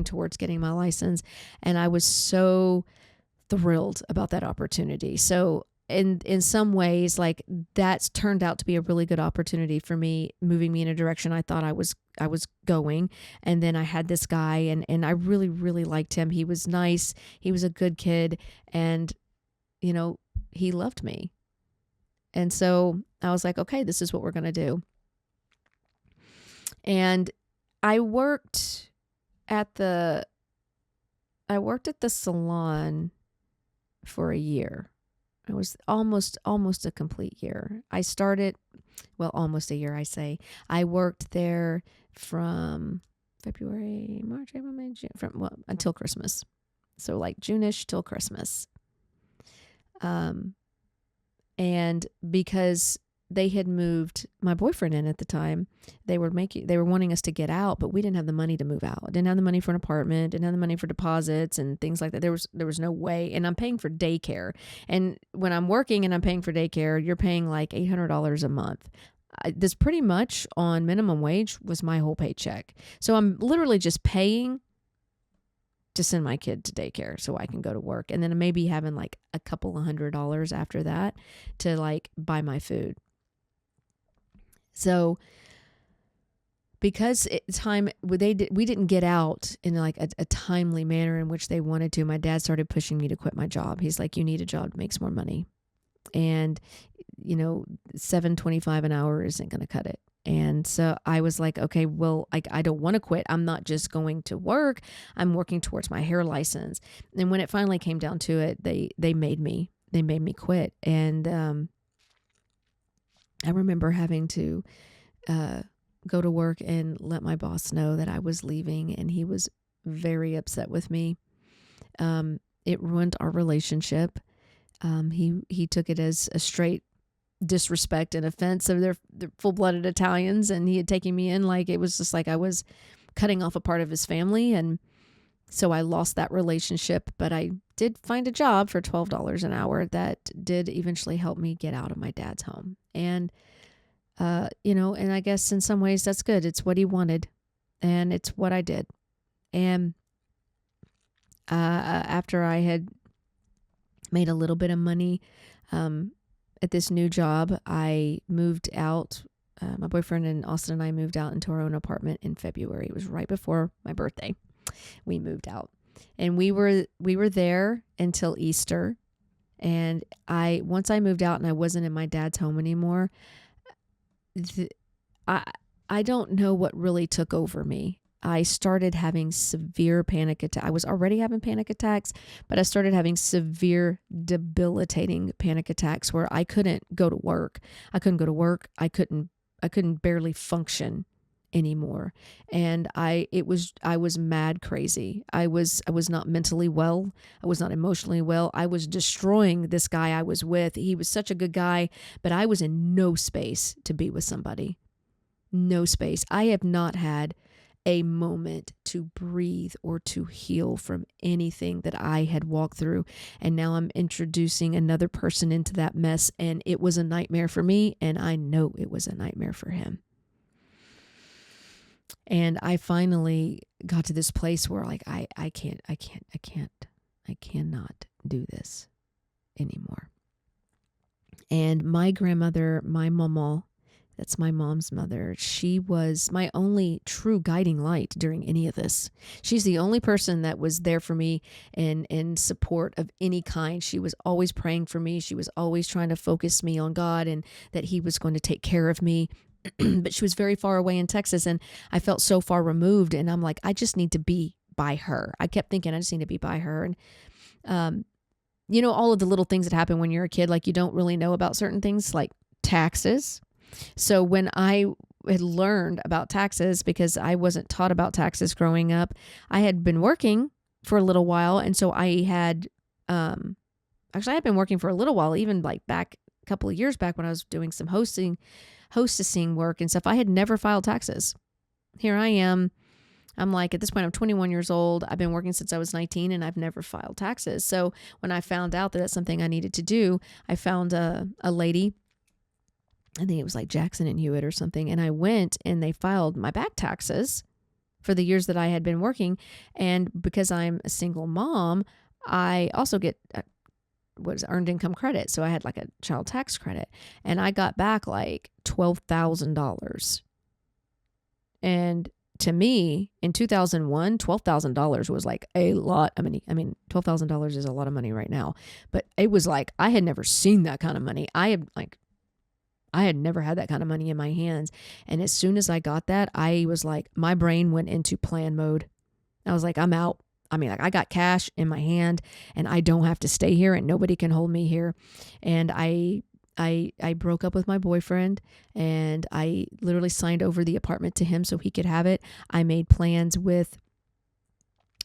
towards getting my license, and I was so thrilled about that opportunity. So in some ways, like, that's turned out to be a really good opportunity for me, moving me in a direction I thought I was going. And then I had this guy, and I really, really liked him. He was nice. He was a good kid, and he loved me. And so I was like, okay, this is what we're going to do. And I worked at the salon for a year. It was almost a complete year. I started, almost a year, I say. I worked there from February, March, April, May, June, until Christmas. So like June-ish till Christmas. And because they had moved my boyfriend in at the time, they were wanting us to get out, but we didn't have the money to move out. Didn't have the money for an apartment, didn't have the money for deposits and things like that. There was no way. And I'm paying for daycare. And when I'm working and I'm paying for daycare, you're paying like $800 a month. This pretty much on minimum wage was my whole paycheck. So I'm literally just paying to send my kid to daycare so I can go to work. And then maybe having like a couple of $100 after that to like buy my food. So because we didn't get out in like a timely manner in which they wanted to, my dad started pushing me to quit my job. He's like, you need a job that makes more money. And, $7.25 an hour isn't going to cut it. And so I was like, okay, well, I don't want to quit. I'm not just going to work. I'm working towards my hair license. And when it finally came down to it, they made me quit. And I remember having to go to work and let my boss know that I was leaving, and he was very upset with me. It ruined our relationship. He took it as a straight disrespect and offense of their full-blooded Italians, and he had taken me in like it was just like I was cutting off a part of his family. And so I lost that relationship, but I did find a job for $12 an hour that did eventually help me get out of my dad's home. And and I guess in some ways that's good. It's what he wanted, and it's what I did. And after I had made a little bit of money at this new job, I moved out. My boyfriend and Austin and I moved out into our own apartment in February. It was right before my birthday. We moved out, and we were there until Easter. And once I moved out and I wasn't in my dad's home anymore, I don't know what really took over me. I started having severe panic attacks. I was already having panic attacks, but I started having severe, debilitating panic attacks where I couldn't go to work. I couldn't barely function anymore. And I was mad crazy. I was not mentally well. I was not emotionally well. I was destroying this guy I was with. He was such a good guy, but I was in no space to be with somebody. No space. I have not had a moment to breathe or to heal from anything that I had walked through. And now I'm introducing another person into that mess. And it was a nightmare for me. And I know it was a nightmare for him. And I finally got to this place where like, I cannot do this anymore. And my grandmother, my mama, that's my mom's mother, she was my only true guiding light during any of this. She's the only person that was there for me in support of any kind. She was always praying for me. She was always trying to focus me on God and that he was going to take care of me. But she was very far away in Texas, and I felt so far removed. And I'm like, I just need to be by her. I kept thinking I just need to be by her. And, all of the little things that happen when you're a kid, like you don't really know about certain things like taxes. So when I had learned about taxes, because I wasn't taught about taxes growing up, I had been working for a little while. And so I had, actually I had been working for a little while, even like back a couple of years back when I was doing some hostessing work and stuff. I had never filed taxes. Here I am. I'm like, at this point, I'm 21 years old. I've been working since I was 19 and I've never filed taxes. So when I found out that that's something I needed to do, I found a lady, I think it was like Jackson and Hewitt or something. And I went and they filed my back taxes for the years that I had been working. And because I'm a single mom, I also get earned income credit. So I had like a child tax credit and I got back like $12,000. And to me, in 2001, $12,000 was like a lot of money. I mean, $12,000 is a lot of money right now, but it was like, I had never seen that kind of money. I had never had that kind of money in my hands. And as soon as I got that, I was like, my brain went into plan mode. I was like, I'm out. I mean, like I got cash in my hand and I don't have to stay here and nobody can hold me here. And I broke up with my boyfriend and I literally signed over the apartment to him so he could have it. I made plans with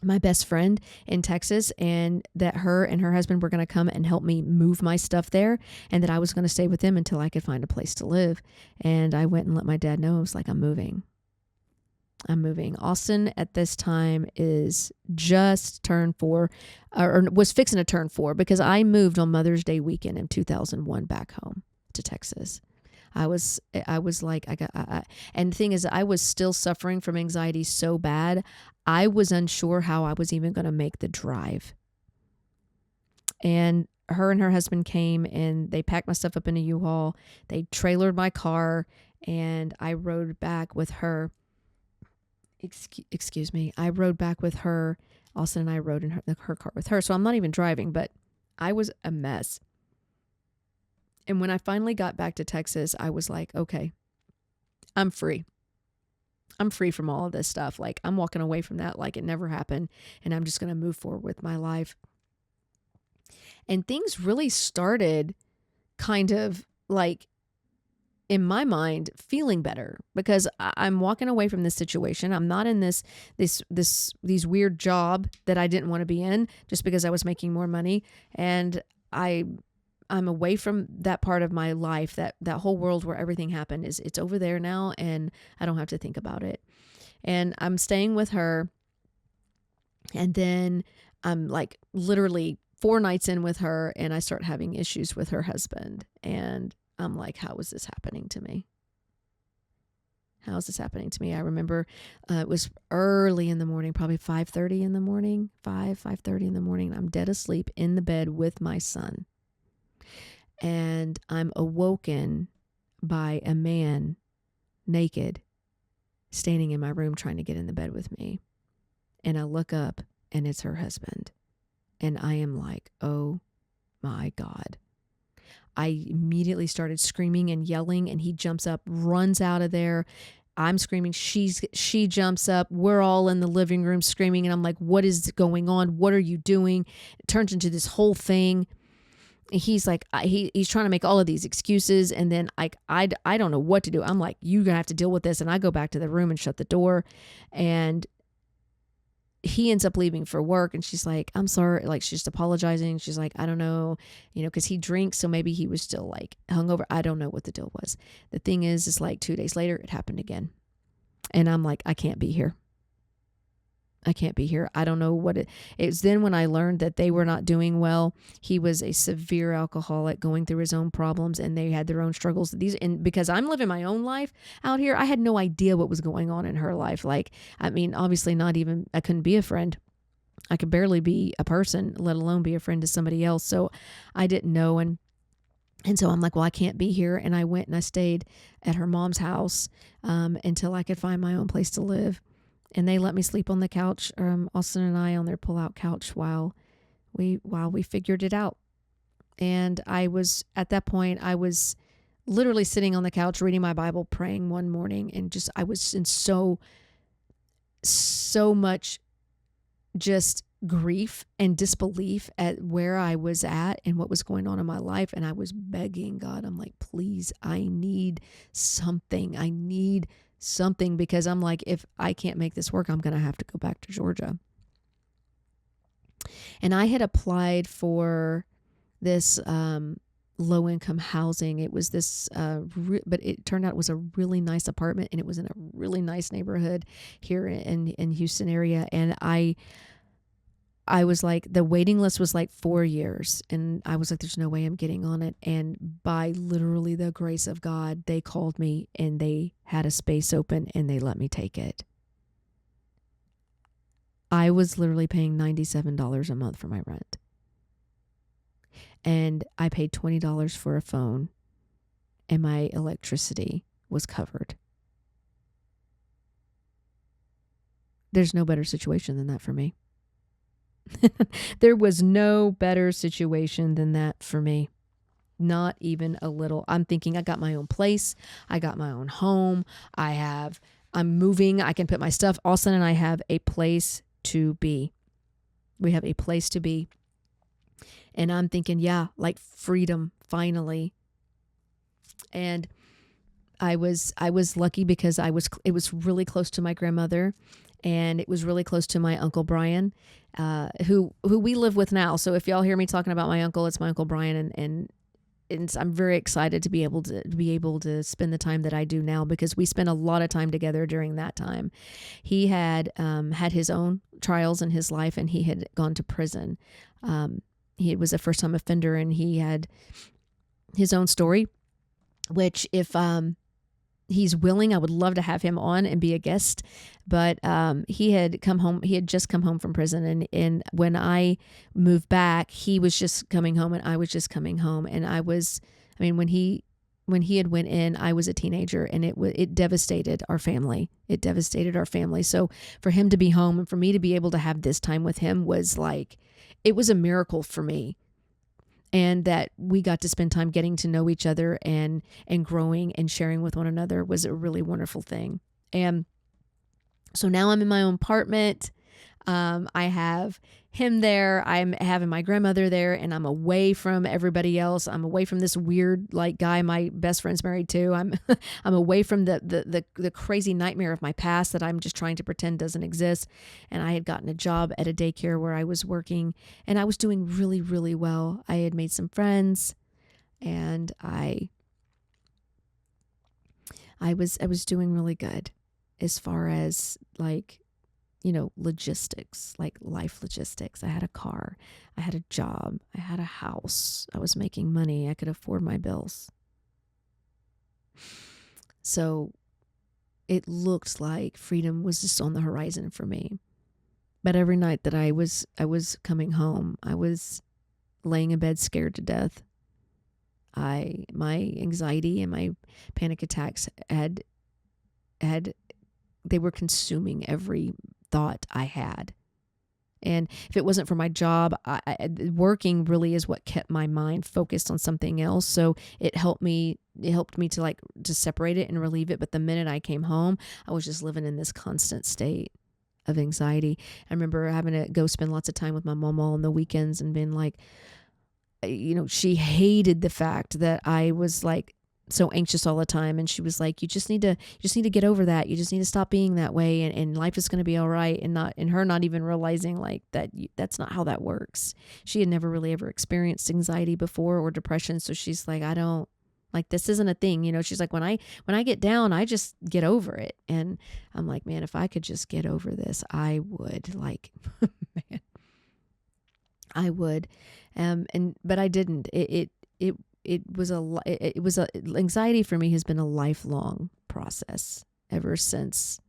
my best friend in Texas and that her and her husband were going to come and help me move my stuff there and that I was going to stay with them until I could find a place to live. And I went and let my dad know. I was like, I'm moving. Austin at this time is just turned 4 or was fixing to turn 4 because I moved on Mother's Day weekend in 2001 back home to Texas. I was like, and the thing is, I was still suffering from anxiety so bad. I was unsure how I was even going to make the drive. And her and her husband came and they packed my stuff up in a U-Haul. They trailered my car and I rode back with her. Excuse me. I rode back with her. Austin and I rode in her car with her. So I'm not even driving, but I was a mess. And when I finally got back to Texas, I was like, okay, I'm free. I'm free from all of this stuff. Like I'm walking away from that like it never happened. And I'm just going to move forward with my life. And things really started kind of like, in my mind, feeling better because I'm walking away from this situation. I'm not in these weird job that I didn't want to be in just because I was making more money. And I'm away from that part of my life, that whole world where everything happened it's over there now and I don't have to think about it. And I'm staying with her. And then I'm like literally 4 nights in with her and I start having issues with her husband. And I'm like, how is this happening to me? How is this happening to me? I remember it was early in the morning, probably 5:30 in the morning, 5:30 in the morning. I'm dead asleep in the bed with my son. And I'm awoken by a man naked standing in my room trying to get in the bed with me. And I look up and it's her husband. And I am like, oh my God. I immediately started screaming and yelling and he jumps up, runs out of there. I'm screaming. She jumps up. We're all in the living room screaming. And I'm like, what is going on? What are you doing? It turns into this whole thing. He's like, he's trying to make all of these excuses. And then I don't know what to do. I'm like, you're going to have to deal with this. And I go back to the room and shut the door. And he ends up leaving for work and she's like, I'm sorry. Like she's just apologizing. She's like, I don't know, cause he drinks. So maybe he was still like hungover. I don't know what the deal was. The thing is like 2 days later, it happened again. And I'm like, I can't be here. I don't know what it was. Then when I learned that they were not doing well, he was a severe alcoholic going through his own problems and they had their own struggles. And because I'm living my own life out here, I had no idea what was going on in her life. Like, I mean, obviously I couldn't be a friend. I could barely be a person, let alone be a friend to somebody else. So I didn't know. And so I'm like, well, I can't be here. And I went and I stayed at her mom's house until I could find my own place to live. And they let me sleep on the couch, Austin and I on their pull-out couch while we figured it out. And at that point, I was literally sitting on the couch reading my Bible, praying one morning, and I was in so much just grief and disbelief at where I was at and what was going on in my life. And I was begging God, I'm like, please, I need something. I need something, because I'm like, if I can't make this work, I'm going to have to go back to Georgia. And I had applied for this low income housing. It was this, but it turned out it was a really nice apartment, and it was in a really nice neighborhood here in Houston area. And I was like, the waiting list was like 4 years. And I was like, there's no way I'm getting on it. And by literally the grace of God, they called me and they had a space open and they let me take it. I was literally paying $97 a month for my rent. And I paid $20 for a phone, and my electricity was covered. There's no better situation than that for me. There was no better situation than that for me. Not even a little. I'm thinking, I got my own place. I got my own home. I'm moving. I can put my stuff. All of a sudden, I have a place to be. We have a place to be. And I'm thinking, yeah, like freedom, finally. And I was lucky because it was really close to my grandmother, and it was really close to my Uncle Brian, who we live with now. So if y'all hear me talking about my uncle, it's my Uncle Brian, and I'm very excited to be able to spend the time that I do now, because we spent a lot of time together during that time. He had had his own trials in his life, and he had gone to prison. He was a first-time offender, and he had his own story, which if he's willing, I would love to have him on and be a guest. But he had just come home from prison. And when I moved back, he was just coming home and I was just coming home. And when he had went in, I was a teenager, and it devastated our family. It devastated our family. So for him to be home and for me to be able to have this time with him was like, it was a miracle for me. And that we got to spend time getting to know each other and growing and sharing with one another was a really wonderful thing. And so now I'm in my own apartment. I have him there. I'm having my grandmother there, and I'm away from everybody else. I'm away from this weird guy my best friend's married to. I'm away from the crazy nightmare of my past that I'm just trying to pretend doesn't exist. And I had gotten a job at a daycare where I was working, and I was doing really, really well. I had made some friends, and I was doing really good as far as logistics, like life logistics. I had a car, I had a job, I had a house, I was making money, I could afford my bills. So it looked like freedom was just on the horizon for me. But every night that I was coming home, I was laying in bed scared to death. My anxiety and my panic attacks they were consuming every thought I had. And if it wasn't for my job, working really is what kept my mind focused on something else. So it helped me to separate it and relieve it. But the minute I came home, I was just living in this constant state of anxiety. I remember having to go spend lots of time with my mom on the weekends and being like, she hated the fact that I was like so anxious all the time. And she was like, you just need to get over that. You just need to stop being that way. And life is going to be all right. And her not even realizing like that, that's not how that works. She had never really ever experienced anxiety before or depression. So she's like, this isn't a thing. She's like, when I get down, I just get over it. And I'm like, man, if I could just get over this, I would man, I would. But I didn't. Anxiety for me has been a lifelong process ever since,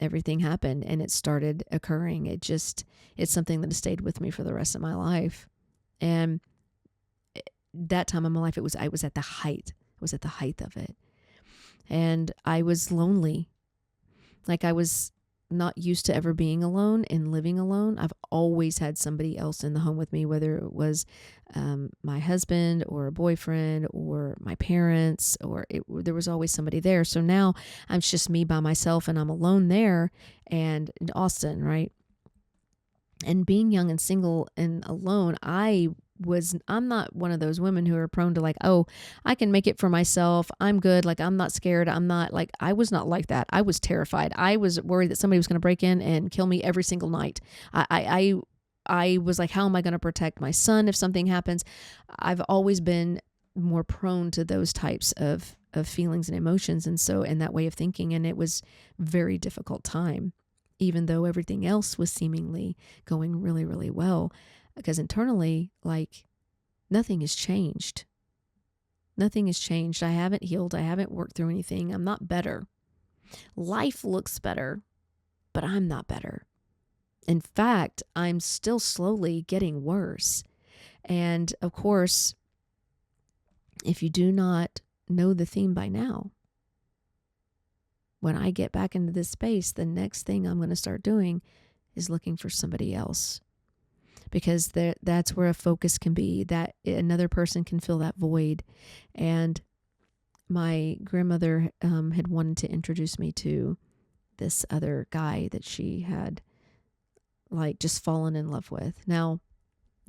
everything happened and it started occurring. It's something that has stayed with me for the rest of my life. And that time in my life, I was at the height of it. And I was lonely. Like I was not used to ever being alone and living alone. I've always had somebody else in the home with me, whether it was my husband or a boyfriend or my parents, there was always somebody there. So now it's just me by myself and I'm alone there and in Austin, right? And being young and single and alone, I'm not one of those women who are prone to like, oh, I can make it for myself. I'm good. Like, I'm not scared. I'm not like, I was not like that. I was terrified. I was worried that somebody was going to break in and kill me every single night. I was like, how am I going to protect my son if something happens? I've always been more prone to those types of feelings and emotions. And so, in that way of thinking, and it was very difficult time, even though everything else was seemingly going really, really well, because internally, like, nothing has changed. Nothing has changed. I haven't healed. I haven't worked through anything. I'm not better. Life looks better, but I'm not better. In fact, I'm still slowly getting worse. And of course, if you do not know the theme by now, when I get back into this space, the next thing I'm going to start doing is looking for somebody else, because that's where a focus can be, that another person can fill that void. And my grandmother had wanted to introduce me to this other guy that she had like just fallen in love with. Now,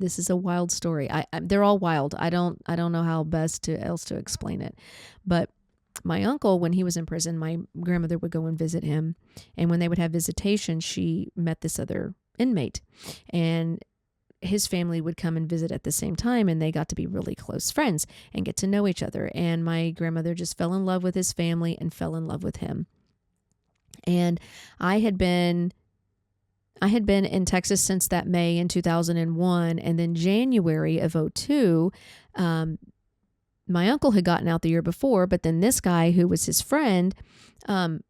this is a wild story. They're all wild. I don't know how best else to explain it. But my uncle, when he was in prison, my grandmother would go and visit him. And when they would have visitation, she met this other inmate. And his family would come and visit at the same time, and they got to be really close friends and get to know each other. And my grandmother just fell in love with his family and fell in love with him. And I had been in Texas since that May in 2001, and then January of 2002, my uncle had gotten out the year before, but then this guy who was his friend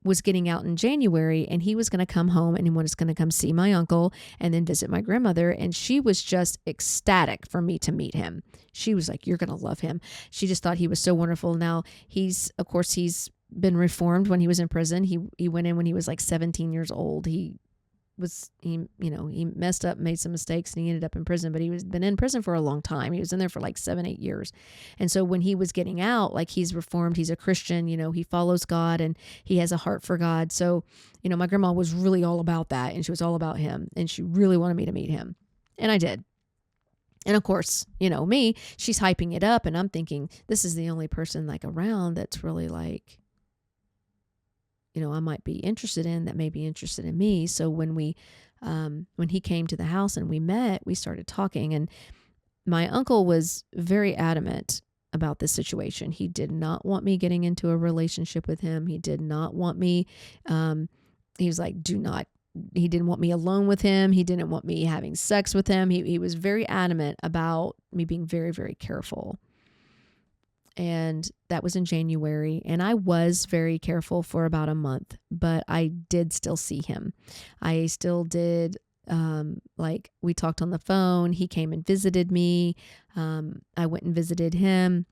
was getting out in January, and he was going to come home and he was going to come see my uncle and then visit my grandmother. And she was just ecstatic for me to meet him. She was like, "You're going to love him." She just thought he was so wonderful. Now, he's been reformed when he was in prison. He went in when he was like 17 years old. He messed up, made some mistakes, and he ended up in prison, but been in prison for a long time. He was in there for like 7-8 years. And so when he was getting out, like, he's reformed, he's a Christian, he follows God and he has a heart for God. So, my grandma was really all about that, and she was all about him, and she really wanted me to meet him. And I did. And of course, me, she's hyping it up, and I'm thinking, this is the only person like around that's really like, I might be interested in, that may be interested in me. So when he came to the house and we met, we started talking, and my uncle was very adamant about this situation. He did not want me getting into a relationship with him. He did not want me, he was like, he didn't want me alone with him. He didn't want me having sex with him. He was very adamant about me being very, very careful. And that was in January. And I was very careful for about a month, but I did still see him. I still did, we talked on the phone. He came and visited me. I went and visited him.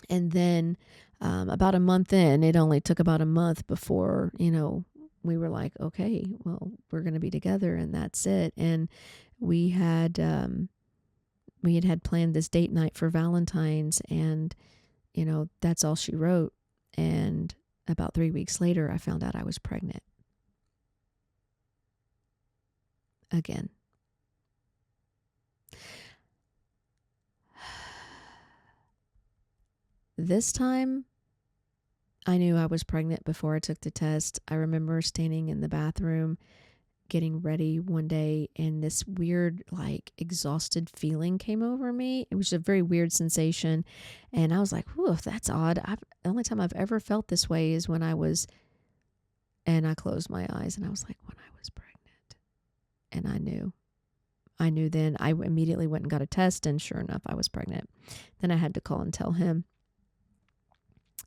And then about a month in, it only took about a month before, we were like, okay, well, we're going to be together, and that's it. And we had planned this date night for Valentine's, and, that's all she wrote. And about 3 weeks later, I found out I was pregnant. Again. This time, I knew I was pregnant before I took the test. I remember standing in the bathroom getting ready one day, and this weird, like, exhausted feeling came over me. It was a very weird sensation, and I was like, "Whew, that's odd." The only time I've ever felt this way is when I closed my eyes, and I was like, when I was pregnant. And I knew then. I immediately went and got a test, and sure enough, I was pregnant. Then I had to call and tell him.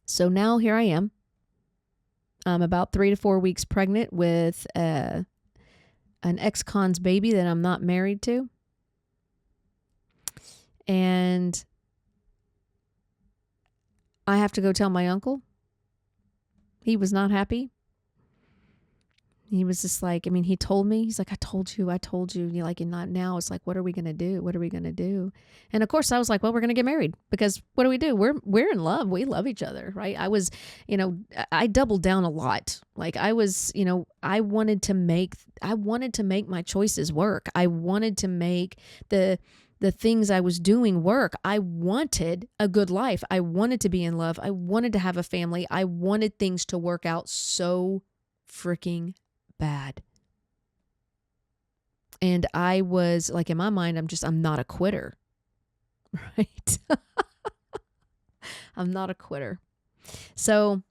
So now here I am. I'm about 3 to 4 weeks pregnant with an ex-con's baby that I'm not married to. And I have to go tell my uncle. He was not happy. He was just like, I mean, he told me, he's like, I told you. And you're like, and not now. It's like, what are we going to do? What are we going to do? And of course I was like, well, we're going to get married, because what do? We're in love. We love each other. Right. I was, I doubled down a lot. Like I was, I wanted to make my choices work. I wanted to make the things I was doing work. I wanted a good life. I wanted to be in love. I wanted to have a family. I wanted things to work out so freaking bad. And I was like, in my mind, I'm not a quitter, right? I'm not a quitter. So,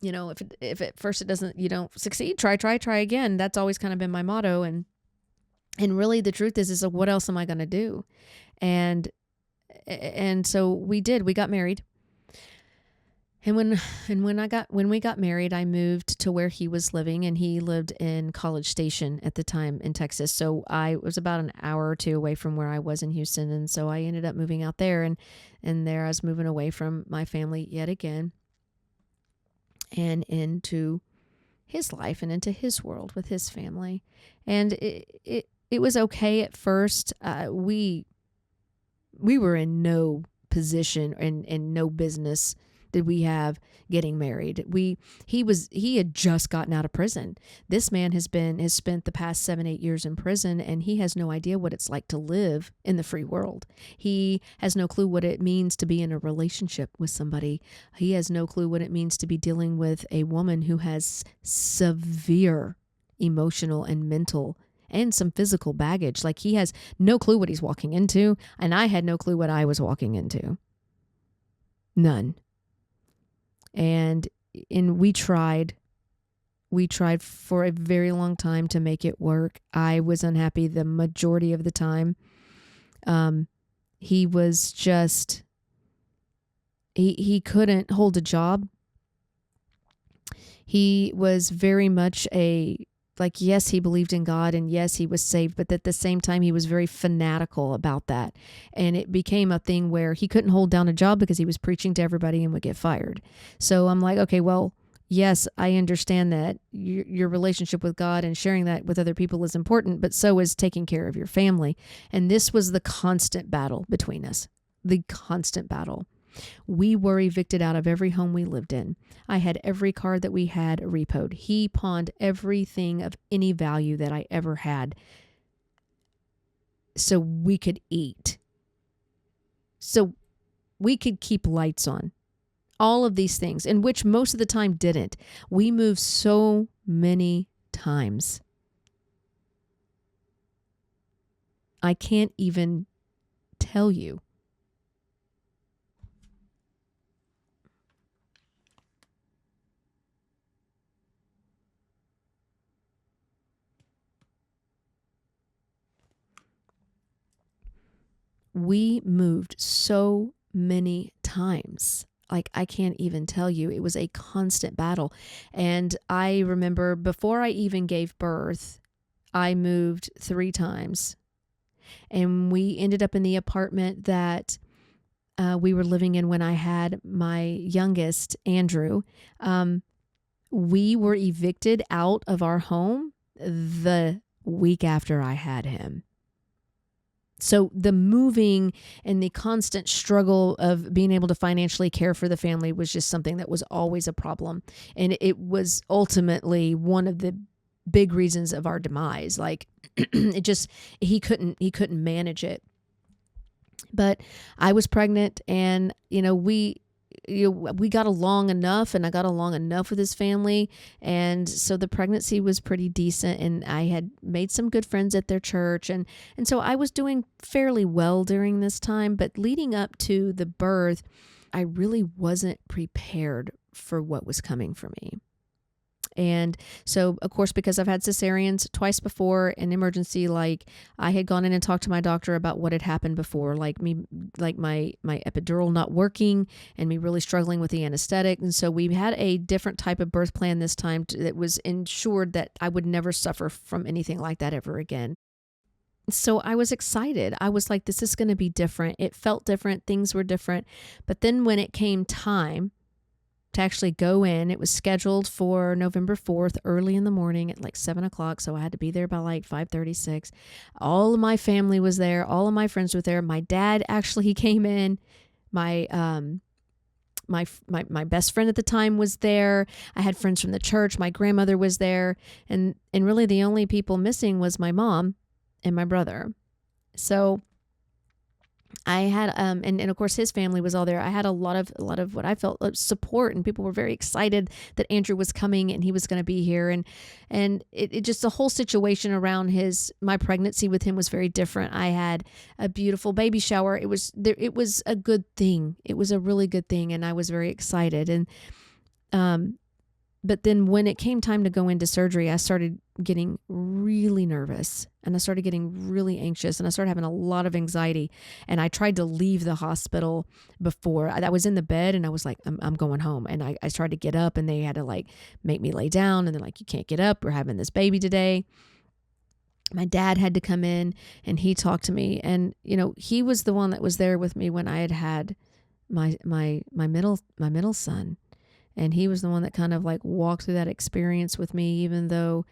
if at first you don't succeed, try again. That's always kind of been my motto. And really the truth is what else am I going to do? And so we got married. And when we got married, I moved to where he was living, and he lived in College Station at the time in Texas. So I was about an hour or two away from where I was in Houston. And so I ended up moving out there, and there I was moving away from my family yet again, and into his life and into his world with his family. And it was okay at first. We were in no position and no business did we have getting married. He had just gotten out of prison. This man has spent the past 7-8 years in prison, and he has no idea what it's like to live in the free world. He has no clue what it means to be in a relationship with somebody. He has no clue what it means to be dealing with a woman who has severe emotional and mental and some physical baggage. Like, he has no clue what he's walking into, and I had no clue what I was walking into. None. And we tried for a very long time to make it work. I was unhappy the majority of the time. He was just, he couldn't hold a job. He was very much yes, he believed in God, and yes, he was saved, but at the same time, he was very fanatical about that. And it became a thing where he couldn't hold down a job because he was preaching to everybody and would get fired. So I'm like, okay, well, yes, I understand that your relationship with God and sharing that with other people is important, but so is taking care of your family. And this was the constant battle between us, the constant battle. We were evicted out of every home we lived in. I had every car that we had repoed. He pawned everything of any value that I ever had so we could eat, so we could keep lights on. All of these things, in which most of the time didn't. We moved so many times. I can't even tell you. We moved so many times. Like, I can't even tell you. It was a constant battle. And I remember before I even gave birth, I moved 3 times. And we ended up in the apartment that we were living in when I had my youngest, Andrew. We were evicted out of our home the week after I had him. So the moving and the constant struggle of being able to financially care for the family was just something that was always a problem. And it was ultimately one of the big reasons of our demise. Like, he couldn't manage it. But I was pregnant, and, we got along enough, and I got along enough with his family. And so the pregnancy was pretty decent, and I had made some good friends at their church. And so I was doing fairly well during this time, but leading up to the birth, I really wasn't prepared for what was coming for me. And so, of course, because I've had cesareans twice before in emergency, like, I had gone in and talked to my doctor about what had happened before, like my epidural not working and me really struggling with the anesthetic. And so we had a different type of birth plan this time that was ensured that I would never suffer from anything like that ever again. So I was excited. I was like, this is going to be different. It felt different. Things were different. But then when it came time, to actually go in. It was scheduled for November 4th, early in the morning at like 7 o'clock. So I had to be there by like 5:36. All of my family was there. All of my friends were there. My dad, actually, he came in. My, my best friend at the time was there. I had friends from the church. My grandmother was there. And really the only people missing was my mom and my brother. So I had, and of course his family was all there. I had a lot of what I felt support, and people were very excited that Andrew was coming and he was going to be here. And it just, the whole situation around my pregnancy with him was very different. I had a beautiful baby shower. It was a good thing. It was a really good thing. And I was very excited. But then when it came time to go into surgery, I started getting really nervous, and I started getting really anxious, and I started having a lot of anxiety. And I tried to leave the hospital before. I was in the bed and I was like, I'm going home. And I tried to get up, and they had to like make me lay down, and they're like, you can't get up. We're having this baby today. My dad had to come in and he talked to me, and he was the one that was there with me when I had my middle son. And he was the one that kind of like walked through that experience with me, even though,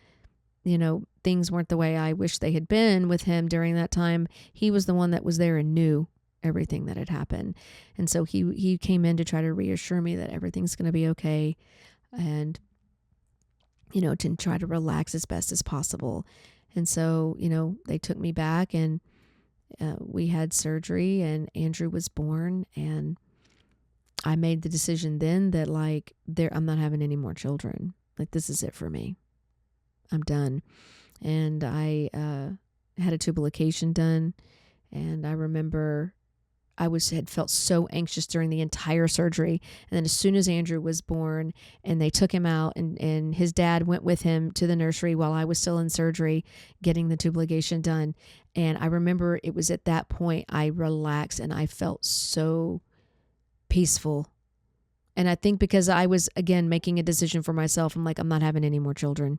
things weren't the way I wish they had been with him during that time. He was the one that was there and knew everything that had happened. And so he came in to try to reassure me that everything's going to be okay, and, to try to relax as best as possible. And so, they took me back, and we had surgery, and Andrew was born, and I made the decision then that I'm not having any more children. Like, this is it for me. I'm done. And I had a tubal-ligation done, and I remember had felt so anxious during the entire surgery. And then as soon as Andrew was born and they took him out, and his dad went with him to the nursery while I was still in surgery getting the tubal-ligation done. And I remember it was at that point I relaxed, and I felt so peaceful. And I think because I was, again, making a decision for myself, I'm like, I'm not having any more children.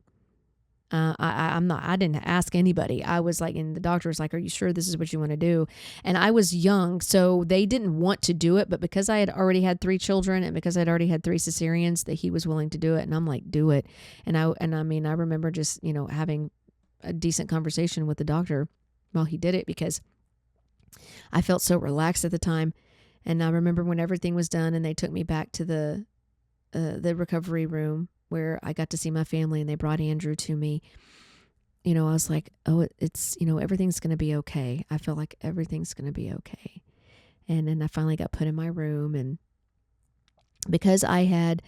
I didn't ask anybody. I was like, and the doctor was like, are you sure this is what you want to do? And I was young, so they didn't want to do it. But because I had already had 3 children, and because I'd already had 3 cesareans, that he was willing to do it. And I'm like, do it. And I remember just, having a decent conversation with the doctor while he did it, because I felt so relaxed at the time. And I remember when everything was done and they took me back to the recovery room where I got to see my family, and they brought Andrew to me. I was like, oh, it's, everything's going to be okay. I feel like everything's going to be okay. And then I finally got put in my room, and because I had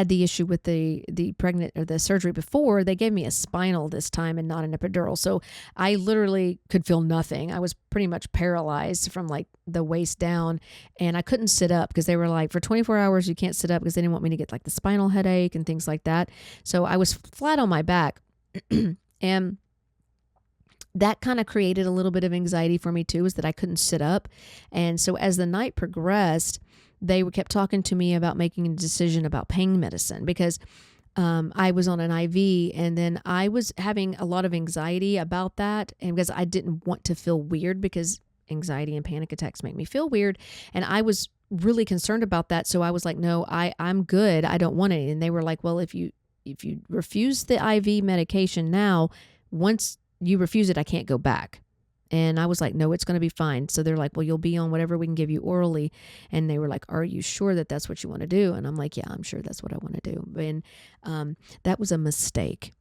the issue with the surgery before, they gave me a spinal this time and not an epidural. So I literally could feel nothing. I was pretty much paralyzed from like the waist down, and I couldn't sit up because they were like, for 24 hours, you can't sit up, because they didn't want me to get like the spinal headache and things like that. So I was flat on my back and that kind of created a little bit of anxiety for me too, is that I couldn't sit up. And so as the night progressed, they kept talking to me about making a decision about pain medicine, because I was on an IV, and then I was having a lot of anxiety about that, and because I didn't want to feel weird, because anxiety and panic attacks make me feel weird, and I was really concerned about that. So I was like, no, I'm good. I don't want it. And they were like, well, if you refuse the IV medication now, once you refuse it, I can't go back. And I was like, no, it's going to be fine. So they're like, well, you'll be on whatever we can give you orally. And they were like, are you sure that that's what you want to do? And I'm like, yeah, I'm sure that's what I want to do. And that was a mistake.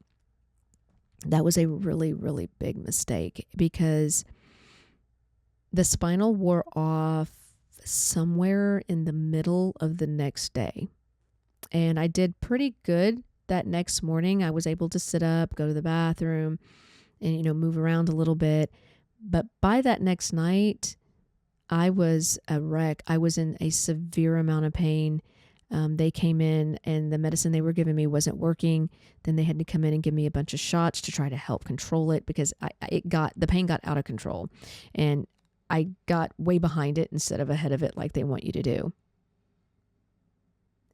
That was a really, really big mistake, because the spinal wore off somewhere in the middle of the next day. And I did pretty good that next morning. I was able to sit up, go to the bathroom, and, move around a little bit. But by that next night, I was a wreck. I was in a severe amount of pain. They came in, and the medicine they were giving me wasn't working. Then they had to come in and give me a bunch of shots to try to help control it, because the pain got out of control, and I got way behind it instead of ahead of it like they want you to do.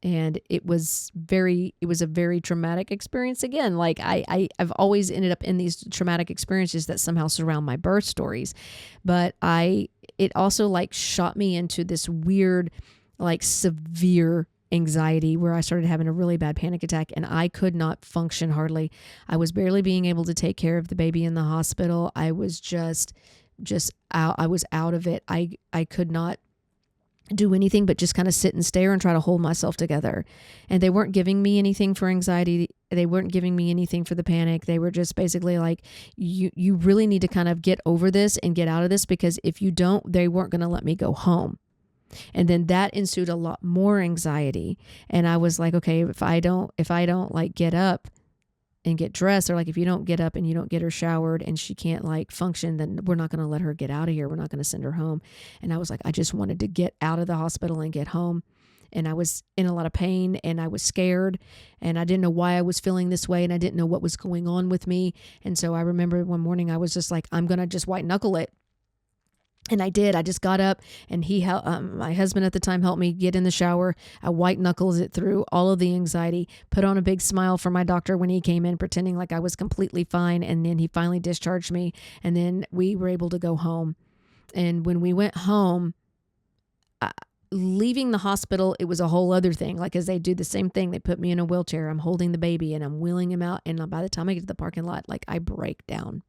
And it was a very traumatic experience again. Like I've always ended up in these traumatic experiences that somehow surround my birth stories. But it also like shot me into this weird, like severe anxiety where I started having a really bad panic attack and I could not function hardly. I was barely being able to take care of the baby in the hospital. I was just out. I was out of it. I could not do anything but just kind of sit and stare and try to hold myself together. And they weren't giving me anything for anxiety. They weren't giving me anything for the panic. They were just basically like, you really need to kind of get over this and get out of this, because if you don't, they weren't going to let me go home. And then that ensued a lot more anxiety. And I was like, okay, if I don't like get up and get dressed, or like if you don't get up and you don't get her showered and she can't like function, then we're not going to let her get out of here. We're not going to send her home. And I was like, I just wanted to get out of the hospital and get home. And I was in a lot of pain and I was scared and I didn't know why I was feeling this way and I didn't know what was going on with me. And so I remember one morning I was just like, I'm going to just white knuckle it. And I did. I just got up and my husband at the time helped me get in the shower. I white knuckles it through all of the anxiety, put on a big smile for my doctor when he came in, pretending like I was completely fine. And then he finally discharged me. And then we were able to go home. And when we went home, leaving the hospital, it was a whole other thing. Like, as they do the same thing, they put me in a wheelchair. I'm holding the baby and I'm wheeling him out. And by the time I get to the parking lot, like I break down.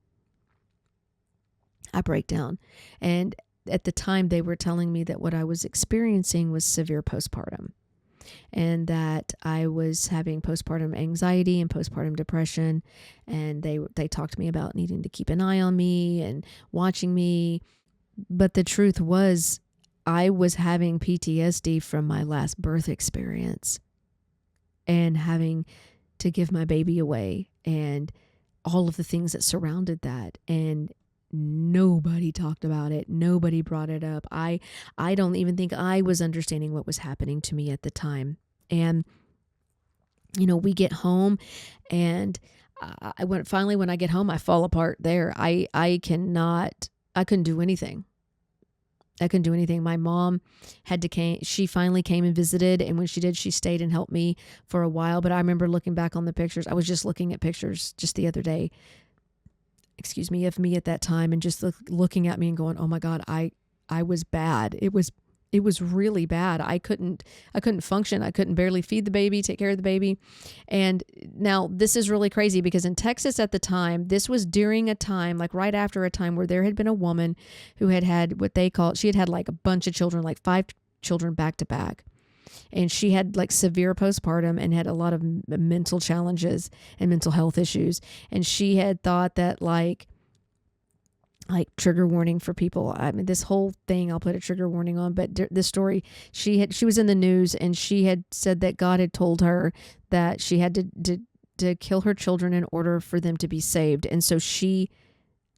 And at the time they were telling me that what I was experiencing was severe postpartum and that I was having postpartum anxiety and postpartum depression. And they talked to me about needing to keep an eye on me and watching me. But the truth was I was having PTSD from my last birth experience and having to give my baby away and all of the things that surrounded that. And nobody talked about it. Nobody brought it up. I don't even think I was understanding what was happening to me at the time. And, we get home and finally, when I get home, I fall apart there. I couldn't do anything. My mom she finally came and visited. And when she did, she stayed and helped me for a while. But I remember looking back on the pictures. I was just looking at pictures just the other day, of me at that time, and just looking at me and going, oh my God, I was bad. It was really bad. I couldn't function. I couldn't barely feed the baby, take care of the baby. And now this is really crazy because in Texas at the time, this was during a time, like right after a time where there had been a woman who had what they call, she had like a bunch of children, like 5 children back to back. And she had like severe postpartum and had a lot of mental challenges and mental health issues. And she had thought that like trigger warning for people. I mean, this whole thing, I'll put a trigger warning on, but this story, she was in the news and she had said that God had told her that she had to kill her children in order for them to be saved. And so she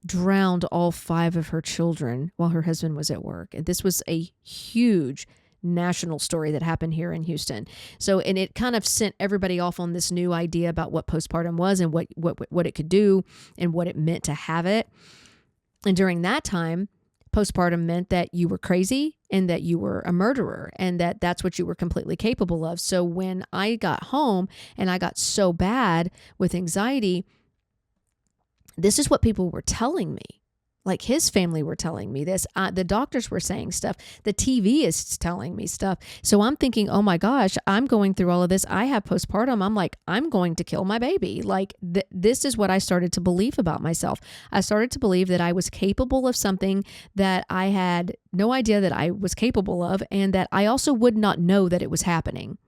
drowned all 5 of her children while her husband was at work. And this was a huge national story that happened here in Houston. So, and it kind of sent everybody off on this new idea about what postpartum was and what it could do and what it meant to have it. And during that time, postpartum meant that you were crazy and that you were a murderer and that that's what you were completely capable of. So when I got home and I got so bad with anxiety, this is what people were telling me. Like his family were telling me this. The doctors were saying stuff. The TV is telling me stuff. So I'm thinking, oh my gosh, I'm going through all of this. I have postpartum. I'm like, I'm going to kill my baby. Like this is what I started to believe about myself. I started to believe that I was capable of something that I had no idea that I was capable of, and that I also would not know that it was happening,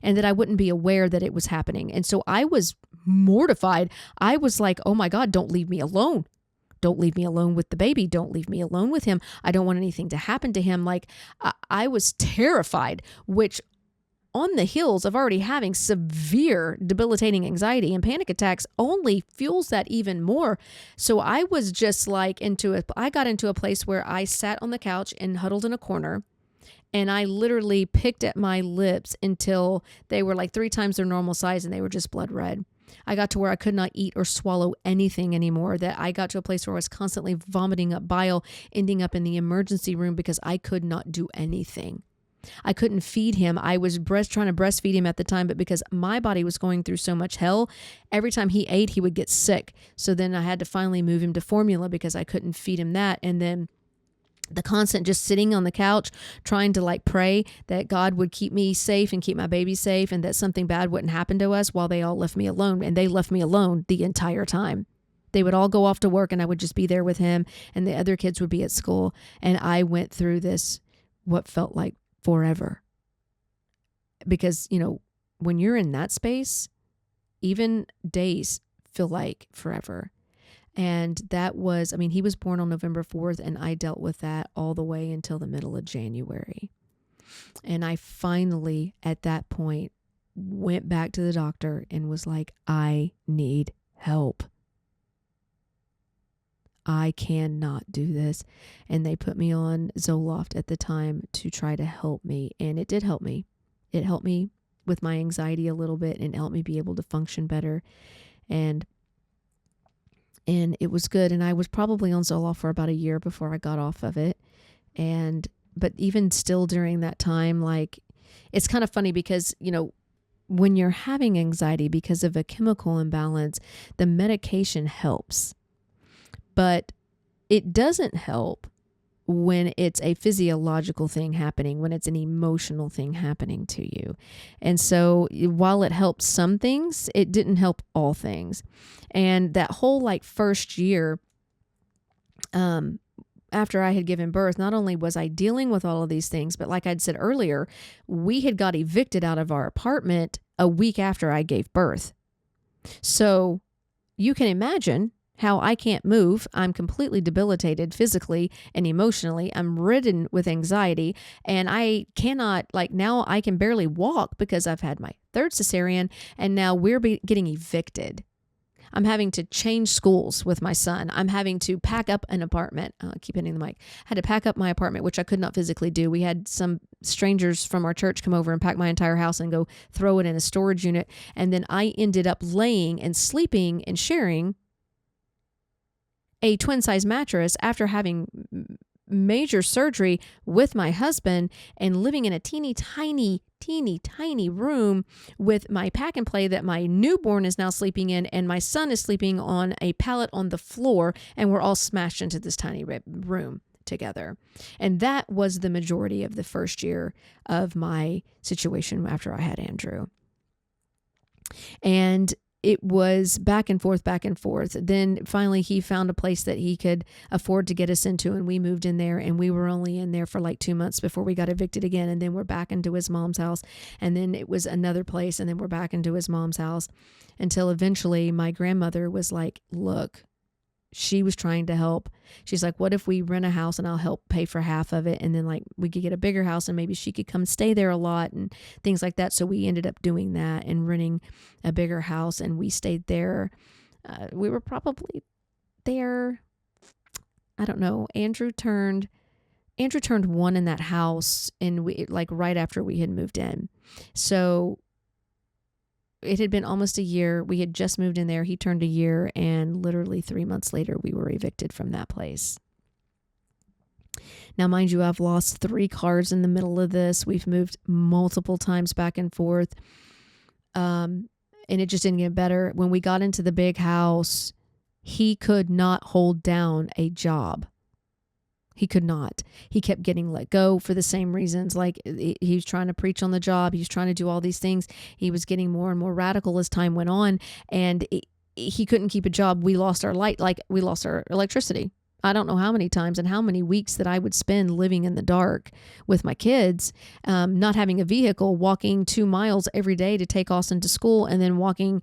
and that I wouldn't be aware that it was happening. And so I was mortified. I was like, oh my God, don't leave me alone. Don't leave me alone with the baby. Don't leave me alone with him. I don't want anything to happen to him. Like I was terrified, which on the heels of already having severe debilitating anxiety and panic attacks only fuels that even more. So I was just like I got into a place where I sat on the couch and huddled in a corner. And I literally picked at my lips until they were like 3 times their normal size and they were just blood red. I got to where I could not eat or swallow anything anymore, that I got to a place where I was constantly vomiting up bile, ending up in the emergency room because I could not do anything. I couldn't feed him. I was trying to breastfeed him at the time, but because my body was going through so much hell, every time he ate, he would get sick. So then I had to finally move him to formula because I couldn't feed him that. And then The constant just sitting on the couch trying to like pray that God would keep me safe and keep my baby safe and that something bad wouldn't happen to us while they all left me alone. And they left me alone the entire time. They would all go off to work and I would just be there with him and the other kids would be at school. And I went through this, what felt like forever. Because, when you're in that space, even days feel like forever. And that was, he was born on November 4th, and I dealt with that all the way until the middle of January. And I finally, at that point, went back to the doctor and was like, I need help. I cannot do this. And they put me on Zoloft at the time to try to help me. And it did help me. It helped me with my anxiety a little bit and helped me be able to function better. And it was good. And I was probably on Zoloft for about a year before I got off of it. But even still during that time, like, it's kind of funny because, when you're having anxiety because of a chemical imbalance, the medication helps. But it doesn't help when it's a physiological thing happening, when it's an emotional thing happening to you. And so while it helped some things, it didn't help all things. And that whole first year, after I had given birth, not only was I dealing with all of these things, but like I'd said earlier, we had got evicted out of our apartment a week after I gave birth. So you can imagine how I can't move. I'm completely debilitated physically and emotionally. I'm ridden with anxiety and I cannot, now I can barely walk because I've had my third cesarean and now we're getting evicted. I'm having to change schools with my son. I'm having to pack up an apartment. I keep hitting the mic. I had to pack up my apartment, which I could not physically do. We had some strangers from our church come over and pack my entire house and go throw it in a storage unit. And then I ended up laying and sleeping and sharing a twin-size mattress after having major surgery with my husband and living in a teeny tiny room with my pack and play that my newborn is now sleeping in and my son is sleeping on a pallet on the floor and we're all smashed into this tiny room together. And that was the majority of the first year of my situation after I had Andrew. And it was back and forth. Then finally he found a place that he could afford to get us into and we moved in there and we were only in there for 2 months before we got evicted again. And then we're back into his mom's house and then it was another place and then we're back into his mom's house until eventually my grandmother was like, look, she was trying to help. She's like, what if we rent a house and I'll help pay for half of it? And then we could get a bigger house and maybe she could come stay there a lot and things like that. So we ended up doing that and renting a bigger house and we stayed there. We were probably there. I don't know. Andrew turned 1 in that house and we right after we had moved in. So it had been almost a year. We had just moved in there. He turned a year and literally 3 months later, we were evicted from that place. Now, mind you, I've lost 3 cars in the middle of this. We've moved multiple times back and forth. And it just didn't get better. When we got into the big house, he could not hold down a job. He could not. He kept getting let go for the same reasons. He was trying to preach on the job. He was trying to do all these things. He was getting more and more radical as time went on. And he couldn't keep a job. We lost our light. We lost our electricity. I don't know how many times and how many weeks that I would spend living in the dark with my kids, not having a vehicle, walking 2 miles every day to take Austin to school and then walking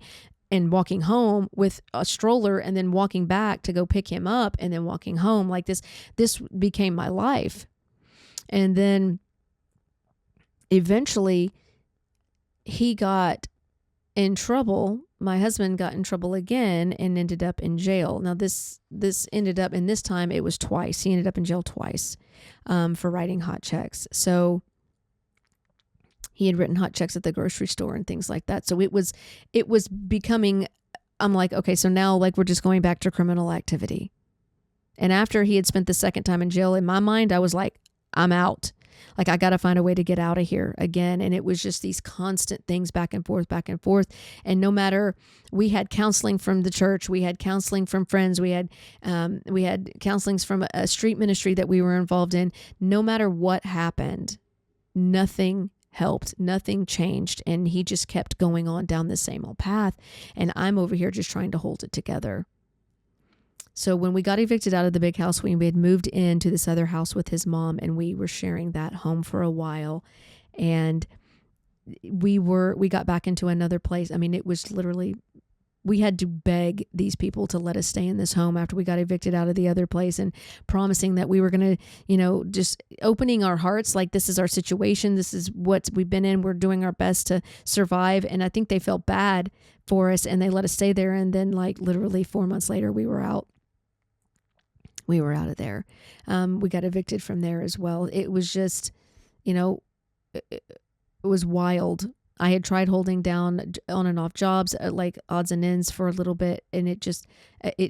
home with a stroller and then walking back to go pick him up and then walking home. This became my life. And then eventually he got in trouble. My husband got in trouble again and ended up in jail. Now this ended up, and this time it was twice. He ended up in jail twice for writing hot checks. So he had written hot checks at the grocery store and things like that. So it was becoming, I'm like, okay, so now we're just going back to criminal activity. And after he had spent the second time in jail, in my mind, I was like, I'm out. Like, I got to find a way to get out of here again. And it was just these constant things back and forth, back and forth. And no matter, we had counseling from the church, we had counseling from friends, we had counselings from a street ministry that we were involved in. No matter what happened, nothing helped, nothing changed. And he just kept going on down the same old path. And I'm over here just trying to hold it together. So when we got evicted out of the big house, we had moved into this other house with his mom, and we were sharing that home for a while. And we got back into another place. I mean, it was literally, we had to beg these people to let us stay in this home after we got evicted out of the other place, and promising that we were going to, just opening our hearts, like, this is our situation. This is what we've been in. We're doing our best to survive. And I think they felt bad for us, and they let us stay there. And then, like, literally 4 months later, we were out. We were out of there. We got evicted from there as well. It was just, it was wild. I had tried holding down on and off jobs, like odds and ends, for a little bit. And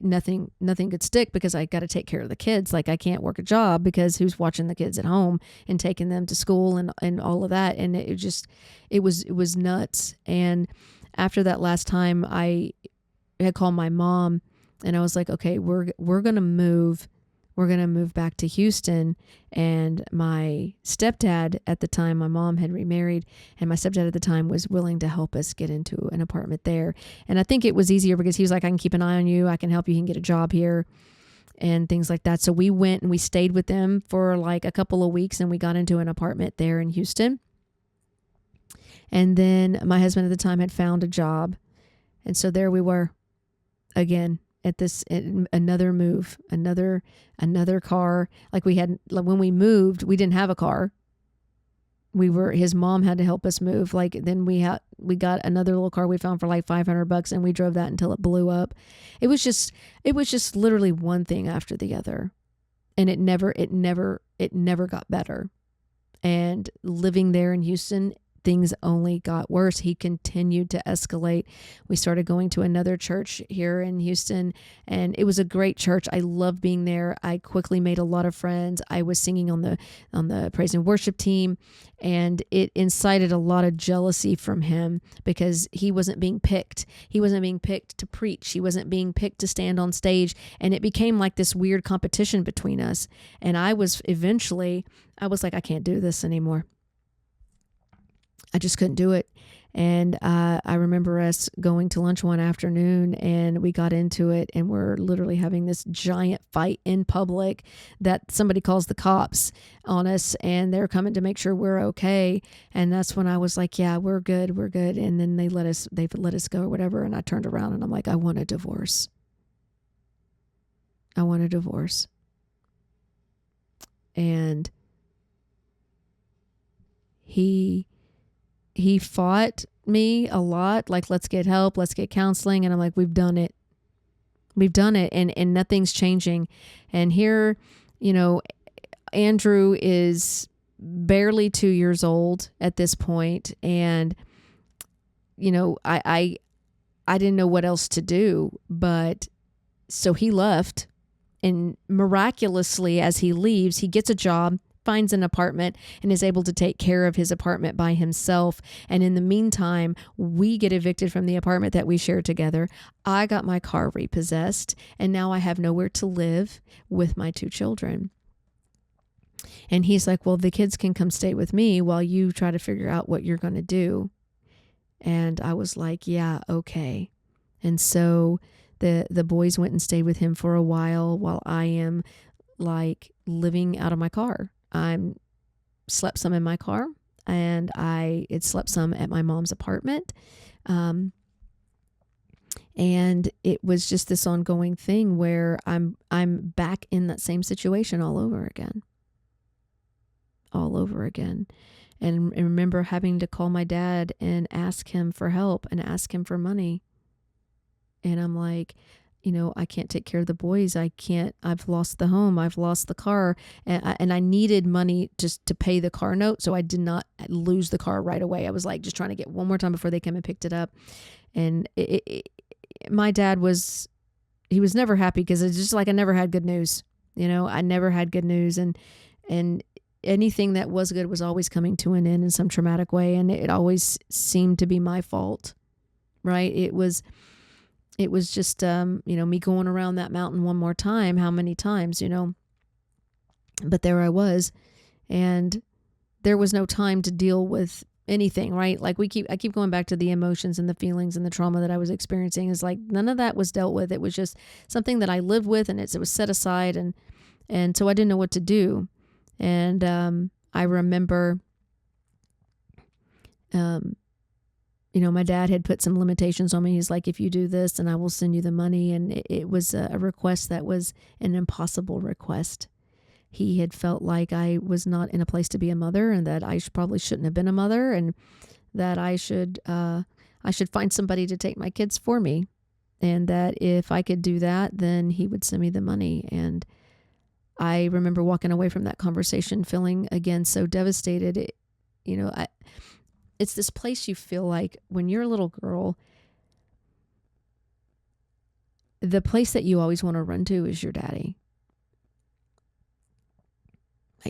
nothing could stick, because I got to take care of the kids. Like, I can't work a job because who's watching the kids at home and taking them to school and all of that. And it was nuts. And after that last time, I had called my mom. And I was like, okay, we're going to move. We're going to move back to Houston. And my stepdad at the time, my mom had remarried, and my stepdad at the time was willing to help us get into an apartment there. And I think it was easier because he was like, I can keep an eye on you. I can help you. You can get a job here and things like that. So we went and we stayed with them for like a couple of weeks, and we got into an apartment there in Houston. And then my husband at the time had found a job. And so there we were again. At another move, another car. Like, when we moved, we didn't have a car. His mom had to help us move. Like, then we got another little car we found for like $500, and we drove that until it blew up. It was just literally one thing after the other. And it never got better. And living there in Houston, things only got worse. He continued to escalate. We started going to another church here in Houston, and it was a great church. I loved being there. I quickly made a lot of friends. I was singing on the praise and worship team, and it incited a lot of jealousy from him because he wasn't being picked. He wasn't being picked to preach. He wasn't being picked to stand on stage, and it became like this weird competition between us. And I was like, I can't do this anymore. I just couldn't do it. And I remember us going to lunch one afternoon, and we got into it, and we're literally having this giant fight in public that somebody calls the cops on us, and they're coming to make sure we're okay. And that's when I was like, yeah, we're good. And then they let us go or whatever. And I turned around and I'm like, I want a divorce. And he fought me a lot, like, let's get help, let's get counseling. And I'm like, we've done it. And nothing's changing. And here, Andrew is barely 2 years old at this point. And, I didn't know what else to do, but so he left, and miraculously, as he leaves, he gets a job, finds an apartment, and is able to take care of his apartment by himself. And in the meantime, we get evicted from the apartment that we shared together. I got my car repossessed, and now I have nowhere to live with my 2 children. And he's like, well, the kids can come stay with me while you try to figure out what you're going to do. And I was like, yeah, okay. And so the boys went and stayed with him for a while I am like living out of my car. I slept some in my car, and I had slept some at my mom's apartment. And it was just this ongoing thing where I'm back in that same situation all over again. And I remember having to call my dad and ask him for help and ask him for money. And I'm like, I can't take care of the boys. I've lost the home. I've lost the car. And I needed money just to pay the car note. So I did not lose the car right away. I was like, just trying to get one more time before they came and picked it up. And my dad he was never happy, because it's just like, I never had good news. I never had good news. And anything that was good was always coming to an end in some traumatic way. And it always seemed to be my fault, right? It was just, me going around that mountain one more time. How many times, but there I was, and there was no time to deal with anything, right? Like I keep going back to the emotions and the feelings and the trauma that I was experiencing. Is like none of that was dealt with. It was just something that I lived with, and it was set aside, and so I didn't know what to do. And I remember, my dad had put some limitations on me. He's like, if you do this, then I will send you the money. And it was a request that was an impossible request. He had felt like I was not in a place to be a mother, and that I probably shouldn't have been a mother, and that I should find somebody to take my kids for me, and that if I could do that, then he would send me the money. And I remember walking away from that conversation feeling again so devastated. It's this place you feel like when you're a little girl, the place that you always want to run to is your daddy.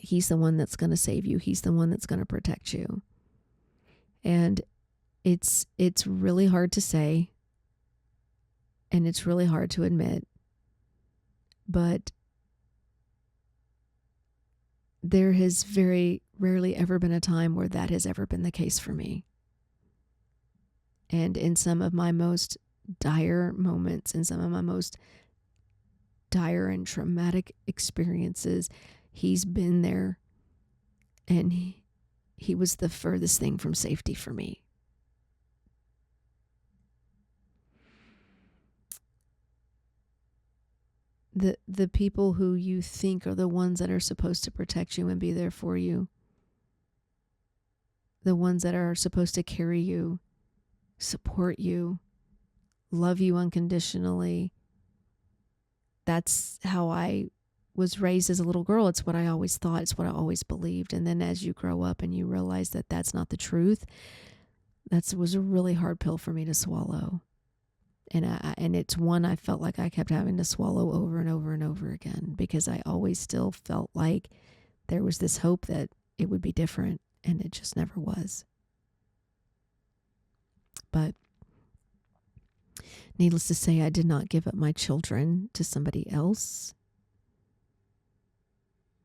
He's the one that's going to save you. He's the one that's going to protect you. And it's really hard to say, and it's really hard to admit, but there has very rarely ever been a time where that has ever been the case for me. And in some of my most dire moments, in some of my most dire and traumatic experiences, he's been there, and he was the furthest thing from safety for me. The people who you think are the ones that are supposed to protect you and be there for you, the ones that are supposed to carry you, support you, love you unconditionally. That's how I was raised as a little girl. It's what I always thought. It's what I always believed. And then as you grow up and you realize that that's not the truth, that was a really hard pill for me to swallow. And it's one I felt like I kept having to swallow over and over and over again, because I always still felt like there was this hope that it would be different, and it just never was. But needless to say, I did not give up my children to somebody else.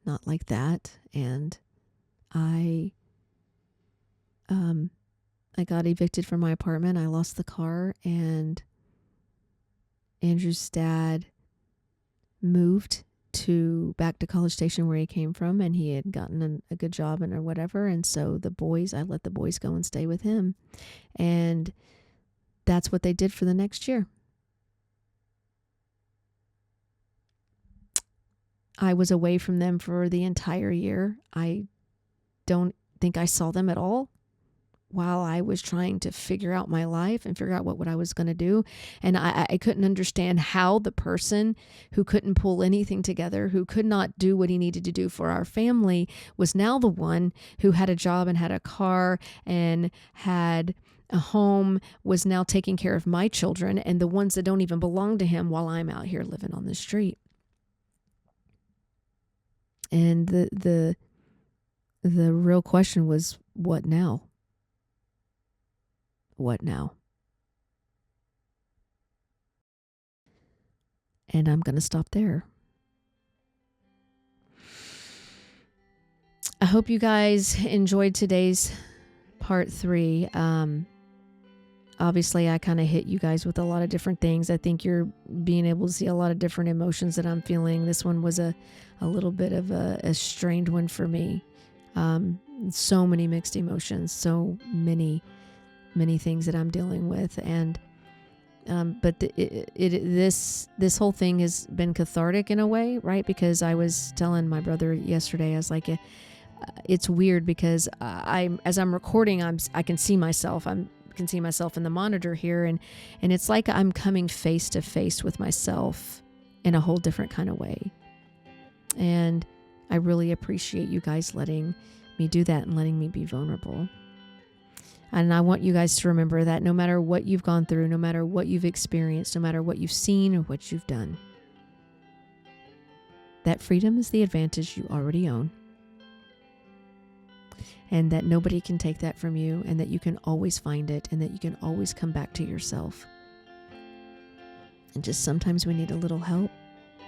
Not like that. And I got evicted from my apartment. I lost the car, and Andrew's dad moved back to College Station, where he came from, and he had gotten a good job or whatever. And so I let the boys go and stay with him. And that's what they did for the next year. I was away from them for the entire year. I don't think I saw them at all while I was trying to figure out my life and figure out what I was going to do. And I couldn't understand how the person who couldn't pull anything together, who could not do what he needed to do for our family, was now the one who had a job and had a car and had a home, was now taking care of my children and the ones that don't even belong to him, while I'm out here living on the street. And the real question was, what now? What now? And I'm going to stop there. I hope you guys enjoyed today's part 3. Obviously, I kind of hit you guys with a lot of different things. I think you're being able to see a lot of different emotions that I'm feeling. This one was a little bit of a strained one for me. So many mixed emotions, so many things that I'm dealing with. And but this whole thing has been cathartic in a way, right? Because I was telling my brother yesterday, I was like, it's weird because as I'm recording, I can see myself. I can see myself in the monitor here, and it's like I'm coming face to face with myself in a whole different kind of way. And I really appreciate you guys letting me do that and letting me be vulnerable. And I want you guys to remember that no matter what you've gone through, no matter what you've experienced, no matter what you've seen or what you've done, that freedom is the advantage you already own. and that nobody can take that from you, and that you can always find it, and that you can always come back to yourself. And just sometimes we need a little help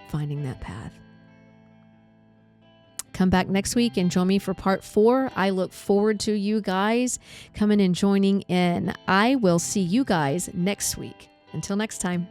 finding that path. Come back next week and join me for part 4. I look forward to you guys coming and joining in. I will see you guys next week. Until next time.